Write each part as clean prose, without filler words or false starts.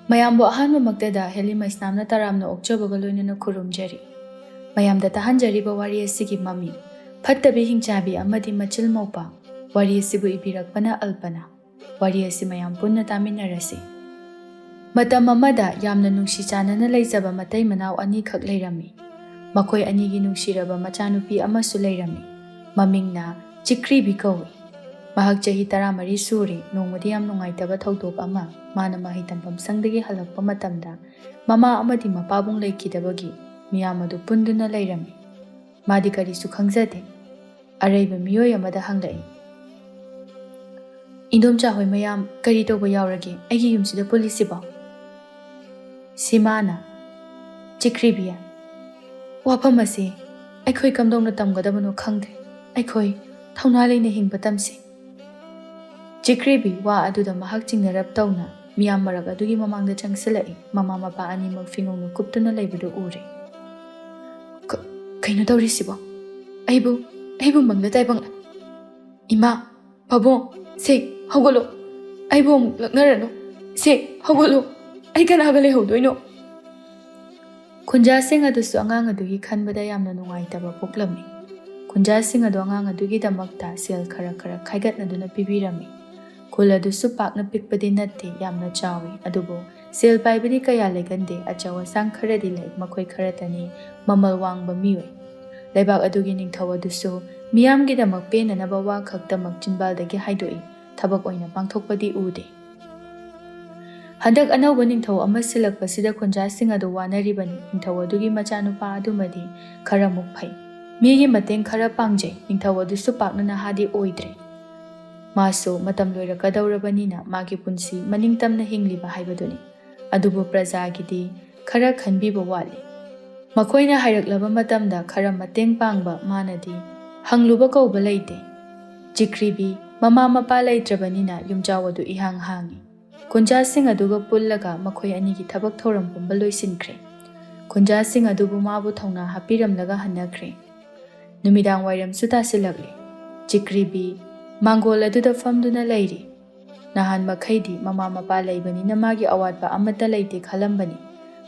mayambo ahanba maktada Helly Maisnam na taramna okchabaga loinana khurumjari. Mayamda tahanjariba wari asigi mami. Fatabi Hingchabi amadi machil maupa. Wari asibu ibirakpana Alpana. Wari asi mayam punna taminarasi. Matam amada yamna nungsi chanana laizaba matai manaw ani khak lairami. Makoy anigi nungsiraba machanupi amasu lairami. Mamingna Chikribi kawi. Mahag chahi taramari suri nongmadi yam nungaitaba thawdok ama mana mahitampam sangdagi halakpa matamda mama amadi mapabung laikidabagi miyam adu punduna lairami. Madi karisu khangzade. Araiba miyoy amada hanglai. Indomcha hoy mayam kari toba yauragi aigi yumsida polisiba. Simana Chikribiya wafam asi aikhoy kamdongna tamgadabano khangde aikhoy thawna laina hingba tamsi. Chikribi wa aduda mahak chingnarap tawna miyam marak adugi mamangda changsilai mama mapa animak fingongna kuptuna laibadu uri. Kaino tawrisibo aibu mangda taibang ima pabong se hawgolo aibu laknarano se hawgolo ai kanaga lehowdoino. Khunjasing adusu angang adugi khanbada yamna nungaitaba poklami. Khunjasing adu angang adugi damakta sel khara khaigatnaduna pibirami. Khul adusu pakna pikpadi natte yamna chawi adubo sel paibadi kaya legande achawa sang kharadi lai makhoi kharatani mamal wangba miwe. Laibak adugi ningthaw adusu miyamgi damak penanaba wa khaktamak chinbaldagi haidoi thabak oina pangthokpadi ude. Handak anawba ningthaw ama silakpasida khunjasing adu wanaribani ningthaw adugi machanupa adumadi khara muk phai. Migi mateng khara pangjai ningthaw adusu pakna nahadi oidre. Maso matam loirakadawrabanina magi punsi maningtamna hingliba haibaduni. Adubu prajagidi khara khanbiba wali. Makoina hairaklaba matamda khara mateng pangba manadi hangluba kauba laite. Chikribi mama mapa laitrabanina yumjaw adu ihang hangi. Khunjasing aduga pullaga makhoi anigi thabak thoram pumba loisinkre. Khunjasing adubu mabu thawna hapiramlaga hanakre. Numidang wairam suta silakle. Chikribi mangol aduda famduna lairi. Nahan makhaidi mama mapa laibanina magi awatba amata laite khalambani.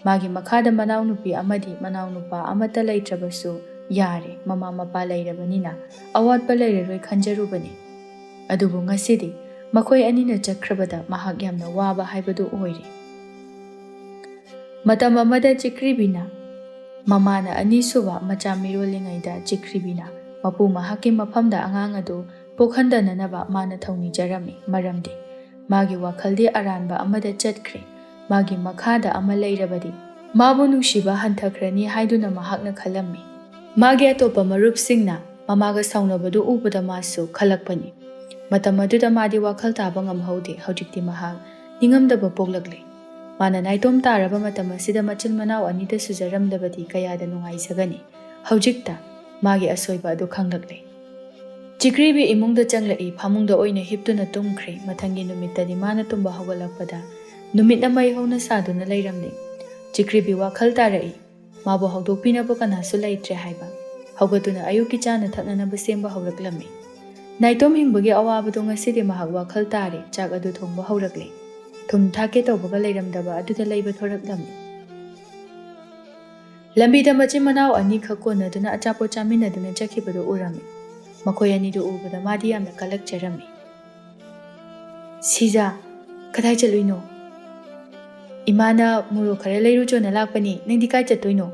Magi makhada manaw nupi amadi manaw nupa amata laitrabasu yare mama mapa lairabanina awatba lairaroi khanjarubani. Adubu ngasidi makhoi anina chakrabada mahak yamna waba haibadu oiri. Matam amada Chikribina mamana anisuba macha mirolingaida Chikribina mapu mahaki mafamda angang adu pokhandananaba mana thawni jarami maramdi magi wakhaldi aranba amada chatkre magi makhada ama lairabadi mabu nungshiba hanthakrani haiduna mahakna khalammi. Magi atopa marupsingna mamaga saunabadu ubada masu khalakpani. Matam aduda madi wakhal taba ngamhaude haujikti mahak ningamdaba poklakle. Mana naitom taraba matam asida machil manaw anida sujaramdabadi kayada nungaisagani. Haujikta magi asoiba adu khanglakle. Chikribi imungda changlai phamungda oina hiptuna tumkhre mathangi numittadi mana tumba hawgalakpada numitna mai hona saduna lairamle. Chikribi wakhal tarai mabu hawdokpinaba kanasu laitre haiba hawgatuna ayuki chana thaknanaba semba hawraklami. Naitom hingbagi awabado ngasidi mahak wakhal tare chak adu thongba hawrakle. Thum thake tawbaga lairamdaba aduda laiba thoraklami. Lambida machi manaw ani khakkonaduna achapo chaminaduna chakhibado urami. Makhoi anidu ubada madi yamna kalakjarami. Siza kadai chatluino? Imana muro khara lairujona lakpani nangdi kai chattoino?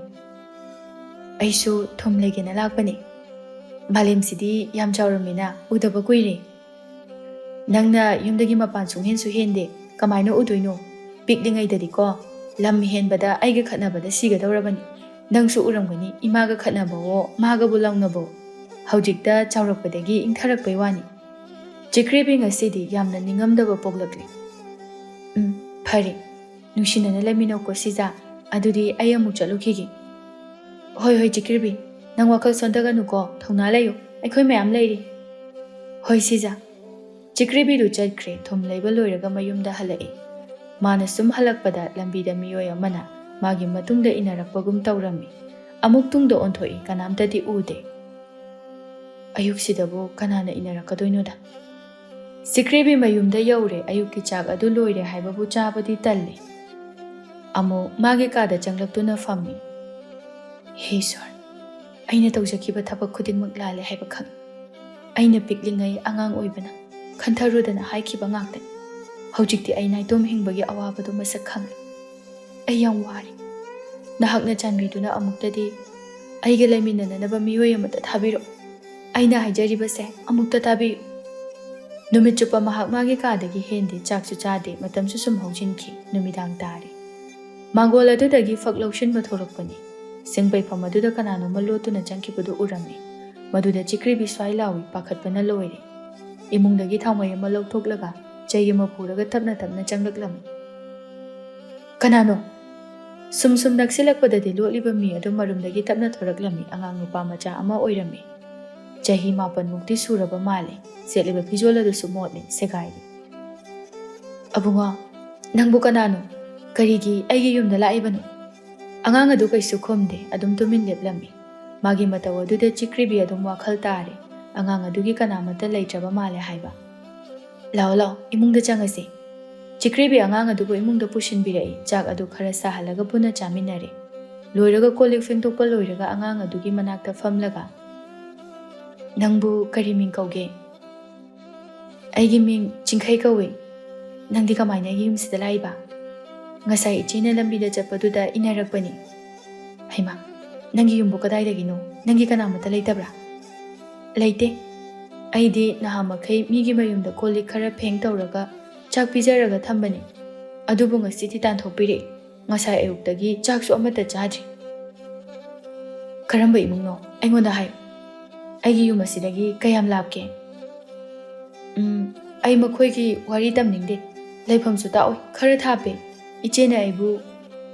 Aisu thum legena lakpani. Malim sidi yam chawramina udaba kuire. Nangna yumdagi mapan sunghen suhende kamaino udoino? Piklingaidadi ko lam henbada aiga khatnabada sigadawrabani. Nangsu uramgani imaga khatnabawo maga bulawnabo. Haujikta chawrakpadagi ingtharakpai wani. Chikribi ngasidi yamna ningamdaba poklakli. Phari nungsinana lamino ko siza adudi ai amuk chatlukhigi. Hoi Chikribi nang wakhal sondaganu ko thawna layo aikhoi mayam lairi. Hoi siza. Chikribi du chatkre thum laiba loiraga mayumda halai. Mana sum halakpada lambida miyoy amana magi matungda inarakpagum tawrami. Amuk tungda onthoi kanamtadi ude. Ayuksidabu kanana inarakkadoinoda. Chikribi mayumda yaure ayukki chak adu loire haibabu chabadi talle. Amu magi kada changlakuna fammi. Hey sir, aina tawjakiba thabak khudingmak lale haiba khang. Aina piklingai angang oibana khantharudana haikiba ngakta. Hojikti aina itom hingbagi awabadu masak khang. Ai yang wari. Nahakna chanbiduna amuktadi aiga laiminanaba miyoy amata thabiro. Aina haijariba amukta tabiyo. Numit chupa mahak magi kadagi hendi chaksu chade matamsu sum hojinki numidang tari. Mangol adudagi faklaushin bathorakpani. Singbai pamaduda kanano malotuna changkibadu urami. Maduda chikri biswai lawi pakhatpana loire. Imungdagi thamay malawthoklaga chayama puraga tapna changlaklam. Kanano sum naksilakpadadi lotliba mi adu marumdagi tapna thoraklami angang nupa macha ama oirami. Chahi mapan mukti suraba male setliba pijola dusu motli segairi. Abunga nangbu kanano karigi aigi yumda laibano. Angang adu kaisu khomde adum tumin leplami. Magi mataw aduda chikribi adum wakhal tare. Angang adugi kanamata leitraba male haiba. Lao imungda changase. Chikribi angang adugo imungda pushinbirai chak adu khara sahalaga puna chaminare. Loiraga kolik fengtokpa loiraga angang adugi manakta famlaga. Nangbu kari ming kauge. Aigi ming chingkai kawe. Nangdi kamaina aigi yumsida laiba. Ngasai ichina lambida chappaduda inarakpani. Haima, nangi yumbu kadaidagino, nangi kanamata leitabra. Leite. Aidi nahamakai migi mayumda kolik khara pheng tawraga chak pijaraga thambani. Adubu ngasiti tanthokpiri. Ngasai ayuktagi chaksu amata chadri. Karamba imungno, aingonda hayo. Aigi yumasidagi kayam lapke. Ai makhoigi wari tamningde. Laifamsu taoi khara thape. Ichena aibu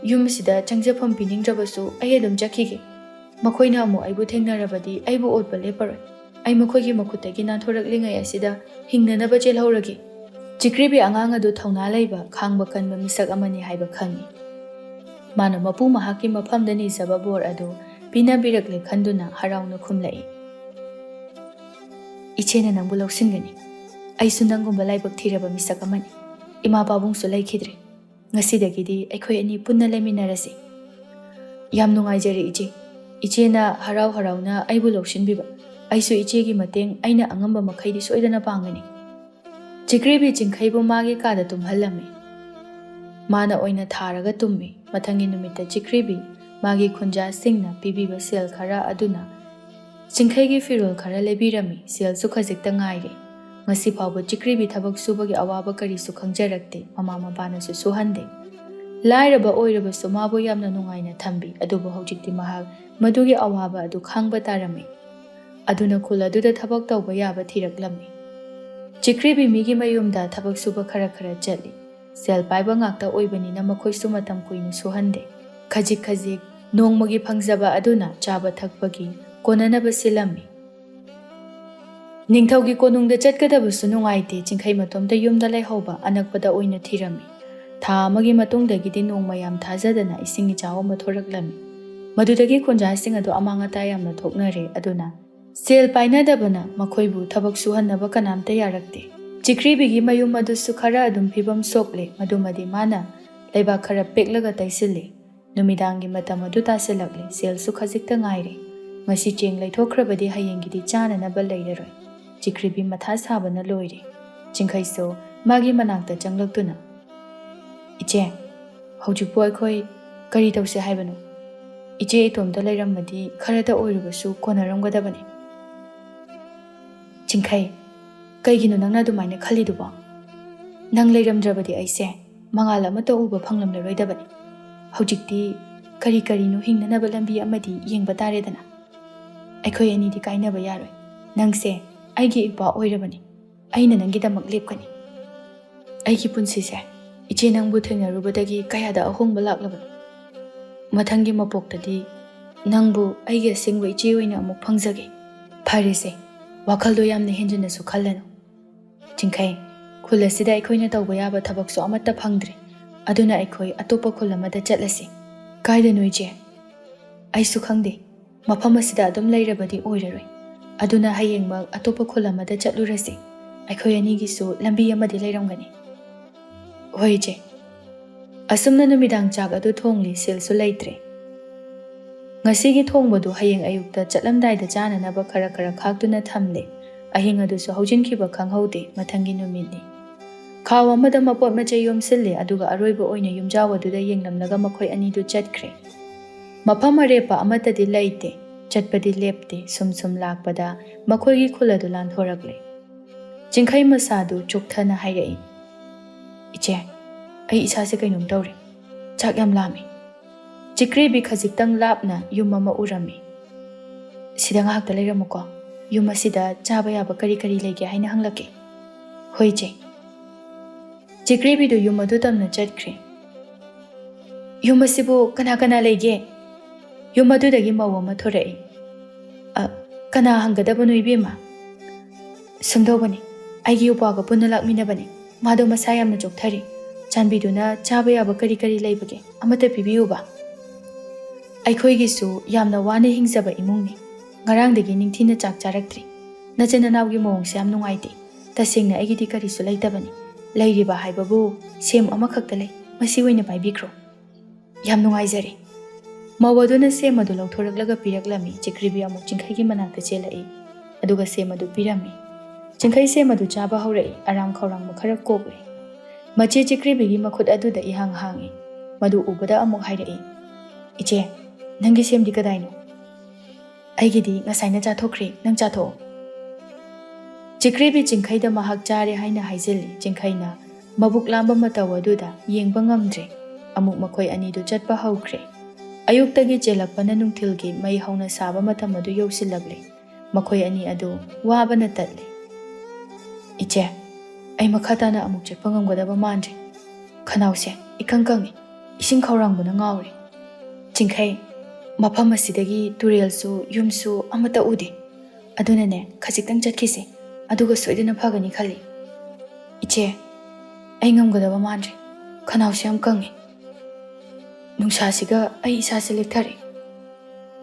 yumasida changjafam piningrabasu ai adum jakhige. Makhoina amu aibu thengnarabadi aibu otpa leparoi. Ai makhoigi makhutagi nanthoraklingai asida hingnanaba chelhauragi. Chikribi angang adu thauna laiba khangba kanba misak amani haiba khangi. Mana mapu mahaki mafamdani zaba bor adu pinabirakle khanduna harauna khumlai. Ichena nangbu lausingani. Aisu nanggumba laibak thiraba misak amani. Ima babungsu laikhidre. Ngasidagidi aikhoi ani punna laiminarasi. Yam nungaijari iche. Ichena harauna aibu laushinbiba. Aisu ichegi mateng aina angamba makhaidi soidana pangani. Chikribi chingkhaibu magi kada tumhallami. Mana oina tharaga tummi. Mathangi numita chikribi magi khunja singna pibiba sel khara aduna. Chingkhaigi firol khara lebirami sel su khajikta ngaire. Ngasi phawba chikribi thabak subagi awaba kari su khangjarakte mama mapana su suhande. Lairaba oiraba su mabu yamna nungaina thambi adubu hojikti mahak madugi awaba adu khangba tarami. Aduna khul aduda thabak tawba yaba thiraklami. Chikribi migi mayumda thabak suba khara chatli. Sel paiba ngakta oibanina makhoi su matam kuina suhande. Khajik nongmagi phangjaba aduna chaba thakpagi konanaba silami. Ningthaugi konungda chatkadabusu nungaite chingkhai matomda yumda laihauba anakpada oina thirami. Tha amagi matungdagidi nongma yam thajadana isingi chawa mathoraklami. Madudagi khunjasing adu amangata yamna thoknare aduna sel painadabana makhoibu thabak suhannaba kanamta yarakte. Chikribigi mayum adusu khara adum phibam sokle madumadi mana laiba khara peklaga taisille. Numidangi matam adu tasilakle sel su khajikta ngaire. Ngasi cheng laithokrabadi hayengidi chananaba leiraroi. Chikribi matha sabana loire. Chingkhaiso magi manakta changlaktuna. Iche, hojikpo aikhoi kari tawse haibano. Iche itomda lairamadi kharata oirubasu konaramgadabani. Chingkhai, kaigino nangna dumaina khaliduba. Nang lairamdrabadi aise mangal amata uba phanglamlaroidabani. Hojikti kari no hingnanaba lambi amadi yengba taredana. Aikhoi anidi kainaba yaroi. Nangse aigi ipa oirabani. Aina nangidamak lepkani. Aigi punsise iche nangbu thengnarubadagi kayada ahongba laklabani. Mathangi mapoktadi nangbu aigi asingba iche oina amuk phangjage. Pharese wakhaldo yamna henjinasu khallano. Chingkhai khul asida aikhoina tawba yaba thabaksu amata phangdre. Aduna aikhoi atopa khul amada chatlasi. Kaidano iche aisu khangde mafam asida adum lairabadi oiraroi. Aduna hayengmak atopa khul amada Asumna numidang chak adu thongli silsu leitre. Ngasigi thongbadu hayeng ayukta chatlamdaida chananaba khara khaktuna thamle. Ahing adusu haujinkiba khanghaude mathangi numitni. Khaw amada mapot machay yomsille aduga aroiba oina yumjawaduda yenglamlaga makhoi anidu chatkre. Mafam arepa amatadi leite, chatpadi lepte sum lakpada makhoigi khuladu lanthorakle. Jingkhai masadu chukthana hairai. Iche, ai isase kainum tawre. Chak yam lami. Chikrebi khajiktang lapna yum ama urami. Sida ngahakta leiramuko. Yum asida chaba yaba kari lege haina hanglake. Hoi che. Chikrebi do yum adu tamna chatkre. Yum asibu kana lege. Yum adu dagi mawa mathorai. Kana hangadaba nuibima. Sumdobani. Aigi upaga punna lakminabani. Mado masayamna chokthari. Chanbiduna chaba yaba kari leibage. Amata pibiyuba. Aikhoigisu yamna wana hingzaba imungni. Ngarangdagi ningthina chak charaktri. Nachananawgi mawongse yam nungaite. Tasengna aigidi karisu leitabani. Leiriba haibabu sem amakhakta lei. Masi oina paibikro. Yam nungaizari. Mawaduna sem adu lauthoraklaga piraklami. Chikribi amuk jingkhaigi manakta chelai. Aduga sem adu pirami. Jingkhai sem adu chaba haurai. Aram khawrang makhara kokre. Mache chikribigi makhut aduda ihang hangi. Madu ubada amuk hairai. Iche, nangi sem di kadaino. Aigidi ngasayna chathokre nang chatho. Chikribi jingkhaida mahak chare haina haizili jingkhaina mabuk lamba matawaduda yengba ngamdre. Amuk makhoi anidu chatpa haukre. Ayuktagi chelakpana nungthilgi mai hauna saba matamadu yausilagle. Makhoi ani adu wabana tatle. Iche, ai makhatana amuk chatpa ngamgadaba mandre. Khanause ikangkangi ising khawrangbuna ngawre. Jingkhai mafam asidagi turelsu yumsu amata ude. Adunane khajiktang chatkise. Aduga soidana phagani khali. Iche, ai ngamgadaba mandre. Khanause am kangi. Nungsasiga ai isase lekthare.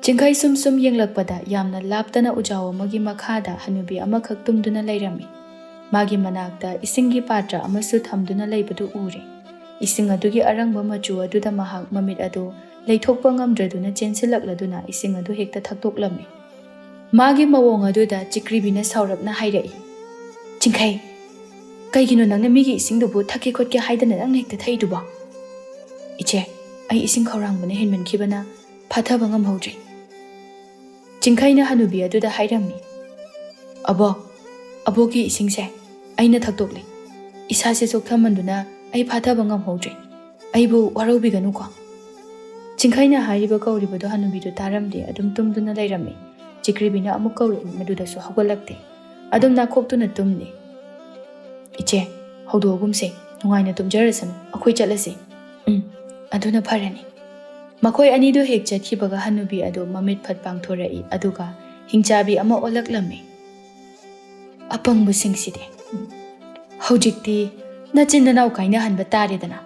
Jingkhai sum yenglakpada yamna laptana ujawa magi makhada hanubi amakhak tumduna leirami. Magi manakta isingi patra amasu thamduna leibadu ure. Ising adugi arangba machu aduda mahak mamit adu leithokpa ngamdraduna chensilakladuna ising adu hekta thaktoklami. Magi mawong aduda chikribina saurapna hairai. Jingkhai, kaigino nangna migi isingdubu thakki khotke haidana nangna hekta thaiduba. Iche, ai ising khawrangbana henmankhibana phathaba ngamhaudre. Jingkhaina hanubi aduda hairami. Abogi isingse aina thaktokle. Isase sokthamanduna ai phathaba ngamhaudre. Aibu waraubiganuko. Jingkhaina hairiba kauribadu hanubidu taramde adum tumduna leirami. Chikribina amuk kauri madudasu hawgalakte. Adum nakhoktuna tumne. Iche, haudogumse nungaina tumjarasanu akhoi chatlase. Aduna pharani. Makhoi anidu hek chatkibaga hanubi adu mamit phat pangthorai aduga hingchabi ama olaklami. Apangbu singside. Haujikti nachindanau kaina hanba taredana.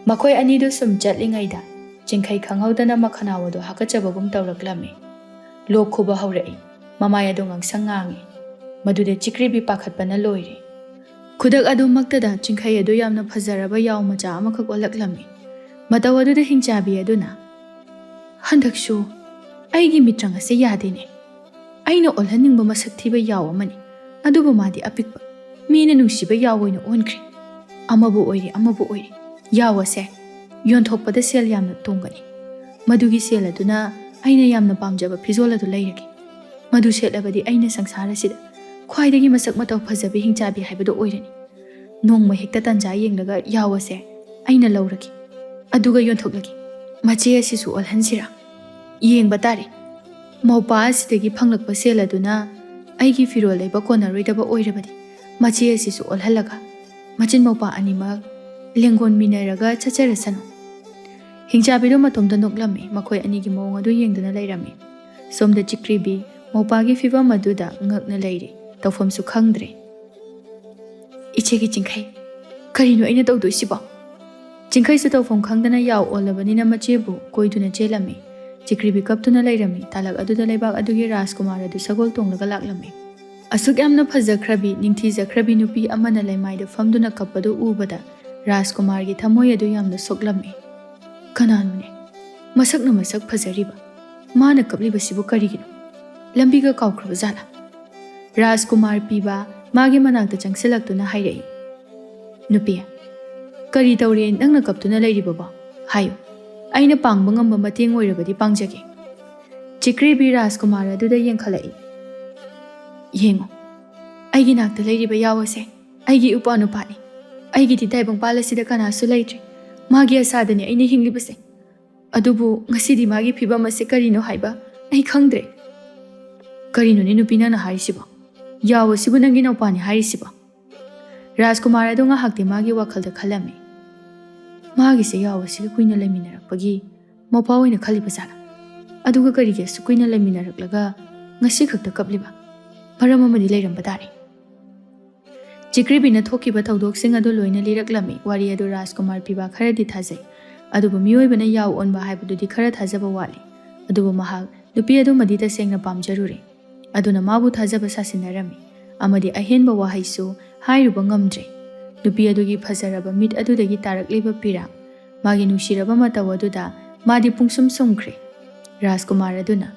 Makhoi anidu sum chatlingaida jingkhai khanghaudana makhanawadu hakachabagum tawraklami. Lokhuba haurai mamaya do ngangsang ngangi. Madude chikribi pakhatpana loire. Khudak adu maktada jingkhai adu yamna phazaraba yaw macha amakhak olaklami. Matawaduda hingchabi aduna. Handakshu, aigi mitrang ase yadene. Aina olhaningba masak thiba yaw amani. Adubu madi apikba. Mina nungsiba yaw oina onkre. Amabu oiri. Yaw ase. Yonthokpada sel yamna tongani. Madugi sel aduna aina yamna pamjaba phizol adu leiragi. Madu setlabadi aina sangsara sida. Khwaidagi masak mataw phazabi hingchabi haibadu oirani. Nongma hekta tanja yenglaga yaw ase. Aina lauragi. Aduga yonthok mache asisu olhansira yengba tare mawpa asidagi phanglakpa seladuna aigi firol leba konaroidaba oirabadi mache asisu olhalaga machin mawpa anima lengon minaraga chacharasanu hingchabido matomda noklami makhoi anigi mawong adu yengduna leirami somda chikribi mawpagi fibam aduda ngakna leire tawfamsu khangdre ichegi jingkhai karino aina tawdoisiba Jingkhai su tawfam khangdana yaw olabanina machebu koiduna chelami. Chikribi kaptuna leirami talak aduda leibak adugi Rajkumar adu sagol tonglaga laklami. Asuk yamna phazakhrabi ningthizakhrabi nupi amana leimaida famduna kapadu ubada ꯔꯥꯖꯀꯨꯃꯥꯔꯒꯤ ꯊꯃꯣꯏ ꯑꯗꯨ ꯌꯥꯝꯅ ꯁꯣꯛꯂꯝꯃꯤ꯫ ꯀꯅꯥꯅꯣꯅꯦ? ꯃꯁꯛꯅ ꯃꯁꯛ ꯐꯖꯔꯤꯕ ꯃꯥꯅ ꯀꯞꯂꯤꯕꯁꯤꯕꯨ ꯀꯔꯤꯒꯤꯅꯣ? ꯂꯝꯕꯤꯒ ꯀꯥꯎꯈ꯭ꯔꯕ ꯖꯥꯠꯂꯥ? ꯔꯥꯖꯀꯨꯃꯥꯔ ꯄꯤꯕ ꯃꯥꯒꯤ ꯃꯅꯥꯛꯇ ꯆꯪꯁꯤꯜꯂꯛꯇꯨꯅ ꯍꯥꯏꯔꯛꯏ, ꯅꯨꯄꯤ, ꯀꯔꯤ ꯇꯧꯔꯦ ꯅꯪꯅ ꯀꯞꯇꯨꯅ ꯂꯩꯔꯤꯕꯕꯣ? ꯍꯥꯏꯌꯨ, ꯑꯩꯅ ꯄꯥꯡꯕ ꯉꯝꯕ ꯃꯇꯦꯡ ꯑꯣꯏꯔꯕꯗꯤ ꯄꯥꯡꯖꯒꯦ꯫ ꯆꯤꯀ꯭ꯔꯤꯕꯤ ꯔꯥꯖꯀꯨꯃꯥꯔ ꯑꯗꯨꯗ ꯌꯦꯡꯈꯠꯂꯛꯏ꯫ ꯌꯦꯡꯉꯣ, ꯑꯩꯒꯤ ꯅꯥꯛꯇ ꯂꯩꯔꯤꯕ ꯌꯥꯎ ꯑꯁꯦ ꯑꯩꯒꯤ ꯏꯄ꯭ꯋꯥ ꯅꯨꯄꯥꯅꯤ꯫ ꯑꯩꯒꯤꯗꯤ ꯇꯥꯏꯕꯪꯄꯥꯜ ꯑꯁꯤꯗ ꯀꯅꯥꯁꯨ ꯂꯩꯇ꯭ꯔꯦ꯫ ꯃꯥꯒꯤ ꯑꯁꯥꯗꯅꯤ ꯑꯩꯅ ꯍꯤꯡꯂꯤꯕꯁꯦ꯫ ꯑꯗꯨꯕꯨ ꯉꯁꯤꯗꯤ ꯃꯥꯒꯤ ꯐꯤꯕꯝ ꯑꯁꯤ ꯀꯔꯤꯅꯣ ꯍꯥꯏꯕ ꯑꯩ ꯈꯪꯗ꯭ꯔꯦ꯫ ꯀꯔꯤꯅꯣꯅꯦ ꯅꯨꯄꯤ ꯅꯪꯅ ꯍꯥꯏꯔꯤꯁꯤꯕꯣ? ꯌꯥꯎ ꯑꯁꯤꯕꯨ ꯅꯪꯒꯤ ꯅꯨꯄꯥꯅꯤ ꯍꯥꯏꯔꯤꯁꯤꯕꯣ? ꯔꯥꯖꯀꯨꯃꯥꯔ ꯑꯗꯨ ꯉꯥꯏꯍꯥꯛꯇꯤ ꯃꯥꯒꯤ ꯋꯥꯈꯜꯗ ꯈꯜꯂꯝꯃꯤ꯫ ꯃꯥꯒꯤꯁꯦ ꯌꯥꯎ ꯑꯁꯤꯒ ꯀꯨꯏꯅ ꯂꯩꯃꯤꯟꯅꯔꯛꯄꯒꯤ ꯃꯄꯥ ꯑꯣꯏꯅ ꯈꯜꯂꯤꯕ ꯖꯥꯠꯂꯥ? ꯑꯗꯨꯒ ꯀꯔꯤꯒꯤ ꯑꯁꯨꯛ ꯀꯨꯏꯅ ꯂꯩꯃꯤꯟꯅꯔꯛꯂꯒ ꯉꯁꯤ ꯈꯛꯇ ꯀꯞꯂꯤꯕ? ꯃꯔꯝ ꯑꯃꯗꯤ ꯂꯩꯔꯝꯕ ꯇꯥꯔꯦ꯫ ꯆꯤꯀ꯭ꯔꯤꯕꯤꯅ ꯊꯣꯛꯈꯤꯕ ꯊꯧꯗꯣꯛꯁꯤꯡ ꯑꯗꯨ ꯂꯣꯏꯅ ꯂꯤꯔꯛꯂꯝꯃꯤ꯫ ꯋꯥꯔꯤ ꯑꯗꯨ ꯔꯥꯖꯀꯨꯃꯥꯔ ꯄꯤꯕ ꯈꯔꯗꯤ ꯊꯥꯖꯩ, ꯑꯗꯨꯕꯨ ꯃꯤꯑꯣꯏꯕꯅ ꯌꯥꯎ ꯑꯣꯟꯕ ꯍꯥꯏꯕꯗꯨꯗꯤ ꯈꯔ ꯊꯥꯖꯕ ꯋꯥꯠꯂꯤ꯫ ꯑꯗꯨꯕꯨ ꯃꯍꯥꯛ ꯅꯨꯄꯤ ꯑꯗꯨꯃꯗꯤ ꯇꯁꯦꯡꯅ ꯄꯥꯝꯖꯔꯨꯔꯦ, ꯑꯗꯨꯅ ꯃꯥꯕꯨ ꯊꯥꯖꯕ ꯁꯥꯁꯤꯟꯅꯔꯝꯃꯤ, ꯑꯃꯗꯤ ꯑꯍꯦꯟꯕ ꯋꯥꯍꯩꯁꯨ ꯍꯥꯏꯔꯨꯕ ꯉꯝꯗ꯭ꯔꯦ꯫ ꯅꯨꯄꯤ ꯑꯗꯨꯒꯤ ꯐꯖꯔꯕ ꯃꯤꯠ ꯑꯗꯨꯗꯒꯤ ꯇꯥꯔꯛꯂꯤꯕ ꯄꯤꯔꯥꯡ, ꯃꯥꯒꯤ ꯅꯨꯡꯁꯤꯔꯕ ꯃꯇꯧ ꯑꯗꯨꯗ ꯃꯥꯗꯤ ꯄꯨꯡꯁꯨꯝ ꯁꯨꯝꯈ꯭ꯔꯦ꯫ ꯔꯥꯖꯀꯨꯃꯥꯔ ꯑꯗꯨꯅ,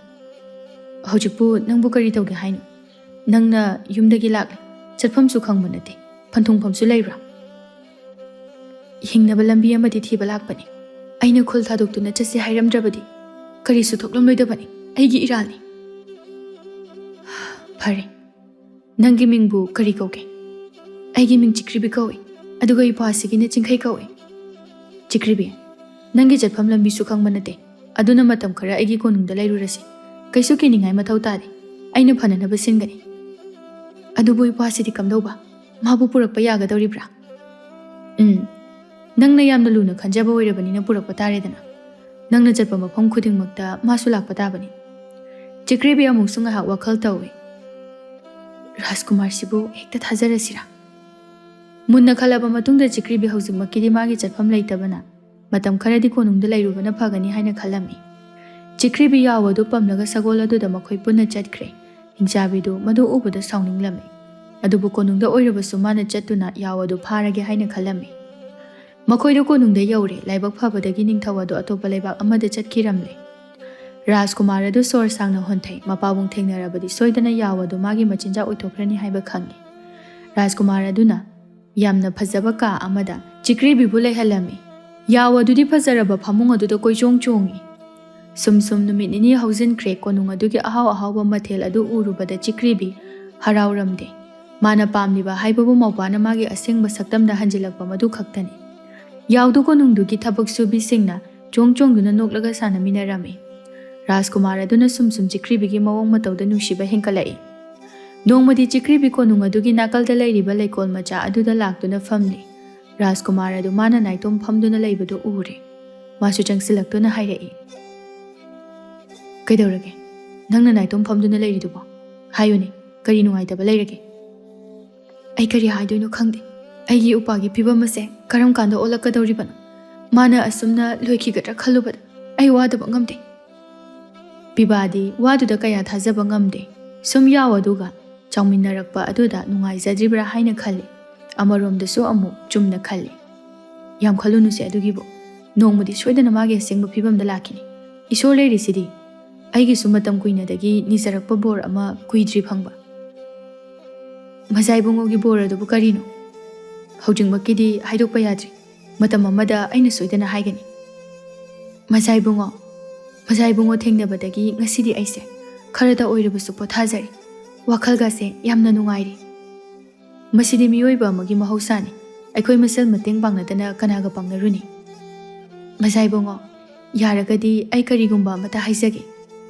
ꯍꯧꯖꯤꯛꯄꯨ ꯅꯪꯕꯨ ꯀꯔꯤ ꯇꯧꯒꯦ ꯍꯥꯏꯅꯣ? ꯅꯪꯅ ꯌꯨꯝꯗꯒꯤ ꯂꯥꯛꯂꯦ, ꯆꯠꯐꯝꯁꯨ ꯈꯪꯕ ꯅꯠꯇꯦ, ꯐꯟꯊꯨꯡꯐꯝꯁꯨ ꯂꯩꯕ꯭ꯔꯥ? ꯍꯤꯡꯅꯕ ꯂꯝꯕꯤ ꯑꯃꯗꯤ ꯊꯤꯕ ꯂꯥꯛꯄꯅꯤ꯫ ꯑꯩꯅ ꯈꯨꯜ ꯊꯥꯗꯣꯛꯇꯨꯅ ꯆꯠꯁꯤ ꯍꯥꯏꯔꯝꯗ꯭ꯔꯕꯗꯤ ꯀꯔꯤꯁꯨ ꯊꯣꯛꯂꯝꯂꯣꯏꯗꯕꯅꯤ, ꯑꯩꯒꯤ ꯏꯔꯥꯜꯅꯤ꯫ ꯐꯔꯦ, ꯅꯪꯒꯤ ꯃꯤꯡꯕꯨ ꯀꯔꯤ ꯀꯧꯒꯦ? ꯑꯩꯒꯤ ꯃꯤꯡ ꯆꯤꯀ꯭ꯔꯤꯕꯤ ꯀꯧꯏ, ꯑꯗꯨꯒ ꯏꯄꯥꯁꯤꯒꯤꯅ ꯆꯤꯡꯈꯩ ꯀꯧꯏ꯫ ꯆꯤꯀ꯭ꯔꯤꯕꯤ, ꯅꯪꯒꯤ ꯆꯠꯐꯝ ꯂꯝꯕꯤꯁꯨ ꯈꯪꯕ ꯅꯠꯇꯦ, ꯑꯗꯨꯅ ꯃꯇꯝ ꯈꯔ ꯑꯩꯒꯤ ꯀꯣꯅꯨꯡꯗ ꯂꯩꯔꯨꯔꯁꯤ꯫ ꯀꯩꯁꯨ ꯀꯤꯅꯤꯡꯉꯥꯏ ꯃꯊꯧ ꯇꯥꯗꯦ, ꯑꯩꯅ ꯐꯅꯅꯕ ꯁꯤꯟꯒꯅꯤ꯫ ꯑꯗꯨꯕꯨ ꯏꯄꯥꯁꯤꯗꯤ ꯀꯝꯗꯧꯕ? ꯃꯥꯕꯨ ꯄꯨꯔꯛꯄ ꯌꯥꯒꯗꯧꯔꯤꯕ꯭ꯔꯥ? ꯅꯪꯅ ꯌꯥꯝꯅ ꯂꯨꯅ ꯈꯟꯖꯕ ꯑꯣꯏꯔꯕꯅꯤꯅ ꯄꯨꯔꯛꯄ ꯇꯥꯔꯦꯗꯅ꯫ ꯅꯪꯅ ꯆꯠꯄ ꯃꯐꯝ ꯈꯨꯗꯤꯡꯃꯛꯇ ꯃꯥꯁꯨ ꯂꯥꯛꯄ ꯇꯥꯕꯅꯤ꯫ ꯆꯤꯀ꯭ꯔꯤꯕꯤ ꯑꯃꯨꯛꯁꯨ ꯉꯥꯏꯍꯥꯛ ꯋꯥꯈꯜ ꯇꯧꯏ꯫ ꯔꯥꯖꯀꯨꯃꯥꯔꯁꯤꯕꯨ ꯍꯦꯛꯇ ꯊꯥꯖꯔꯁꯤꯔꯥ? ꯃꯨꯟꯅ ꯈꯜꯂꯕ ꯃꯇꯨꯡꯗ ꯆꯤꯀ꯭ꯔꯤꯕꯤ ꯍꯧꯖꯤꯛꯃꯛꯀꯤꯗꯤ ꯃꯥꯒꯤ ꯆꯠꯐꯝ ꯂꯩꯇꯕꯅ ꯃꯇꯝ ꯈꯔꯗꯤ ꯀꯣꯅꯨꯡꯗ ꯂꯩꯔꯨꯕꯅ ꯐꯒꯅꯤ ꯍꯥꯏꯅ ꯈꯜꯂꯝꯃꯤ꯫ ꯆꯤꯀ꯭ꯔꯤꯕꯤ ꯌꯥꯎ ꯑꯗꯨ ꯄꯝꯂꯒ ꯁꯒꯣꯜ ꯑꯗꯨꯗ ꯃꯈꯣꯏ ꯄꯨꯟꯅ ꯆꯠꯈ꯭ꯔꯦ꯫ ꯍꯤꯡꯆꯥꯕꯤꯗꯨ ꯃꯗꯨ ꯎꯕꯗ ꯁꯥꯎꯅꯤꯡꯂꯝꯃꯤ, ꯑꯗꯨꯕꯨ ꯀꯣꯅꯨꯡꯗ ꯑꯣꯏꯔꯕꯁꯨ ꯃꯥꯅ ꯆꯠꯇꯨꯅ ꯌꯥꯎ ꯑꯗꯨ ꯐꯥꯔꯒꯦ ꯍꯥꯏꯅ ꯈꯜꯂꯝꯃꯤ꯫ ꯃꯈꯣꯏꯗꯨ ꯀꯣꯅꯨꯡꯗ ꯌꯧꯔꯦ꯫ ꯂꯥꯏꯕꯛ ꯐꯕꯗꯒꯤ ꯅꯤꯡꯊꯧ ꯑꯗꯨ ꯑꯇꯣꯞꯄ ꯂꯩꯕꯥꯛ ꯑꯃꯗ ꯆꯠꯈꯤꯔꯝꯂꯦ꯫ ꯔꯥꯖꯀꯨꯃꯥꯔ ꯑꯗꯨ ꯁꯣꯔ ꯁꯥꯡꯅ ꯍꯣꯟꯊꯩ꯫ ꯃꯄꯥꯕꯨꯡ ꯊꯦꯡꯅꯔꯕꯗꯤ ꯁꯣꯏꯗꯅ ꯌꯥꯎ ꯑꯗꯨ ꯃꯥꯒꯤ ꯃꯆꯤꯟꯖꯥꯛ ꯑꯣꯏꯊꯣꯛꯈ꯭ꯔꯅꯤ ꯍꯥꯏꯕ ꯈꯪꯉꯤ꯫ ꯔꯥꯖꯀꯨꯃꯥꯔ ꯑꯗꯨꯅ ꯌꯥꯝꯅ ꯐꯖꯕ ꯀꯥ ꯑꯃꯗ ꯆꯤꯀ꯭ꯔꯤꯕꯤꯕꯨ ꯂꯩꯍꯜꯂꯝꯃꯤ꯫ ꯌꯥꯎ ꯑꯗꯨꯗꯤ ꯐꯖꯔꯕ ꯐꯃꯨꯡ ꯑꯗꯨꯗ ꯀꯣꯏꯆꯣꯡ ꯆꯣꯡꯉꯤ꯫ ꯁꯨꯝ ꯅꯨꯃꯤꯠ ꯅꯤꯅꯤ ꯍꯧꯖꯤꯟꯈ꯭ꯔꯦ꯫ ꯀꯣꯅꯨꯡ ꯑꯗꯨꯒꯤ ꯑꯍꯥꯎ ꯑꯍꯥꯎꯕ ꯃꯊꯦꯜ ꯑꯗꯨ ꯎꯔꯨꯕꯗ ꯆꯤꯀ꯭ꯔꯤꯕꯤ ꯍꯔꯥꯎꯔꯝꯗꯦ꯫ ꯃꯥꯅ ꯄꯥꯝꯂꯤꯕ ꯍꯥꯏꯕꯕꯨ ꯃꯧꯄꯥꯅ ꯃꯥꯒꯤ ꯑꯁꯦꯡꯕ ꯁꯛꯇꯝꯗ ꯍꯟꯖꯤꯜꯂꯛꯄ ꯃꯗꯨ ꯈꯛꯇꯅꯤ꯫ ꯌꯥꯎꯗꯨ ꯀꯣꯅꯨꯡꯗꯨꯒꯤ ꯊꯕꯛ ꯁꯨꯕꯤꯁꯤꯡꯅ ꯆꯣꯡꯗꯨꯅ ꯅꯣꯛꯂꯒ ꯁꯥꯟꯅꯃꯤꯟꯅꯔꯝꯃꯤ꯫ ꯔꯥꯖꯀꯨꯃꯥꯔ ꯑꯗꯨꯅ ꯁꯨꯝ ꯆꯤꯀ꯭ꯔꯤꯕꯤꯒꯤ ꯃꯑꯣꯡ ꯃꯇꯧꯗ ꯅꯨꯡꯁꯤꯕ ꯍꯦꯟꯀꯠꯂꯛꯏ꯫ ꯅꯣꯡꯃꯗꯤ ꯆꯤꯀ꯭ꯔꯤꯕꯤ ꯀꯣꯅꯨꯡ ꯑꯗꯨꯒꯤ ꯅꯥꯀꯜꯗ ꯂꯩꯔꯤꯕ ꯂꯩꯀꯣꯜ ꯃꯆꯥ ꯑꯗꯨꯗ ꯂꯥꯛꯇꯨꯅ ꯐꯝꯂꯤ꯫ ꯔꯥꯖꯀꯨꯃꯥꯔ ꯑꯗꯨ ꯃꯥꯅ ꯅꯥꯏꯇꯣꯝ ꯐꯝꯗꯨꯅ ꯂꯩꯕꯗꯨ ꯎꯔꯦ꯫ ꯃꯥꯁꯨ ꯆꯪꯁꯤꯜꯂꯛꯇꯨꯅ ꯍꯥꯏꯔꯛꯏ, ꯀꯩꯗꯧꯔꯒꯦ? ꯅꯪꯅ ꯅꯥꯏꯇꯣꯝ ꯐꯝꯗꯨꯅ ꯂꯩꯔꯤꯗꯨꯕꯣ? ꯍꯥꯏꯌꯨꯅꯦ, ꯀꯔꯤ ꯅꯨꯡꯉꯥꯏꯇꯕ ꯂꯩꯔꯒꯦ? ꯑꯩ ꯀꯔꯤ ꯍꯥꯏꯗꯣꯏꯅꯣ ꯈꯪꯗꯦ꯫ ꯑꯩꯒꯤ ꯎꯄꯥꯒꯤ ꯐꯤꯕꯝ ꯑꯁꯦ ꯀꯔꯝ ꯀꯥꯟꯗ ꯑꯣꯜꯂꯛꯀꯗꯧꯔꯤꯕꯅꯣ? ꯃꯥꯅ ꯑꯁꯨꯝꯅ ꯂꯣꯏꯈꯤꯒꯗ꯭ꯔꯥ ꯈꯜꯂꯨꯕꯗ ꯑꯩ ꯋꯥꯗꯕ ꯉꯝꯗꯦ꯫ ꯄꯤꯕꯥꯗꯤ ꯋꯥꯗꯨꯗ ꯀꯌꯥ ꯊꯥꯖꯕ ꯉꯝꯗꯦ꯫ ꯁꯨꯝ ꯌꯥꯎ ꯑꯗꯨꯒ ꯆꯥꯎꯃꯤꯟꯅꯔꯛꯄ ꯑꯗꯨꯗ ꯅꯨꯡꯉꯥꯏꯖꯗ꯭ꯔꯤꯕ꯭ꯔꯥ ꯍꯥꯏꯅ ꯈꯜꯂꯤ꯫ ꯑꯃꯔꯣꯝꯗꯁꯨ ꯑꯃꯨꯛ ꯆꯨꯝꯅ ꯈꯜꯂꯤ꯫ ꯌꯥꯝ ꯈꯜꯂꯨꯅꯨꯁꯦ ꯑꯗꯨꯒꯤꯕꯨ, ꯅꯣꯡꯃꯗꯤ ꯁꯣꯏꯗꯅ ꯃꯥꯒꯤ ꯑꯁꯦꯡꯕ ꯐꯤꯕꯝꯗ ꯂꯥꯛꯈꯤꯅꯤ꯫ ꯏꯁꯣꯔ ꯂꯩꯔꯤꯁꯤꯗꯤ, ꯑꯩꯒꯤꯁꯨ ꯃꯇꯝ ꯀꯨꯏꯅꯗꯒꯤ ꯅꯤꯖꯔꯛꯄ ꯕꯣꯔ ꯑꯃ ꯀꯨꯏꯗ꯭ꯔꯤ ꯐꯪꯕ꯫ ꯃꯖꯥꯏꯕꯨꯡꯉꯣꯒꯤ ꯕꯣꯔ ꯑꯗꯨꯕꯨ ꯀꯔꯤꯅꯣ? ꯍꯧꯖꯤꯛꯃꯛꯀꯤꯗꯤ ꯍꯥꯏꯗꯣꯛꯄ ꯌꯥꯗ꯭ꯔꯤ, ꯃꯇꯝ ꯑꯃꯗ ꯑꯩꯅ ꯁꯣꯏꯗꯅ ꯍꯥꯏꯒꯅꯤ꯫ ꯃꯖꯥꯏꯕꯨꯡꯉꯣ ꯊꯦꯡꯅꯕꯗꯒꯤ ꯉꯁꯤꯗꯤ ꯑꯩꯁꯦ ꯈꯔꯇ ꯑꯣꯏꯔꯕꯁꯨ ꯄꯣꯊꯥꯖꯔꯤ꯫ ꯋꯥꯈꯜꯒꯁꯦ ꯌꯥꯝꯅ ꯅꯨꯡꯉꯥꯏꯔꯤ꯫ ꯃꯁꯤꯗꯤ ꯃꯤꯑꯣꯏꯕ ꯑꯃꯒꯤ ꯃꯍꯧꯁꯥꯅꯤ꯫ ꯑꯩꯈꯣꯏ ꯃꯁꯦꯜ ꯃꯇꯦꯡ ꯄꯥꯡꯅꯗꯅ ꯀꯅꯥꯒ ꯄꯥꯡꯅꯔꯨꯅꯤ? ꯃꯖꯥꯏꯕꯨꯡꯉꯣ, ꯌꯥꯔꯒꯗꯤ ꯑꯩ ꯀꯔꯤꯒꯨꯝꯕ ꯑꯃꯇ ꯍꯥꯏꯖꯒꯦ꯫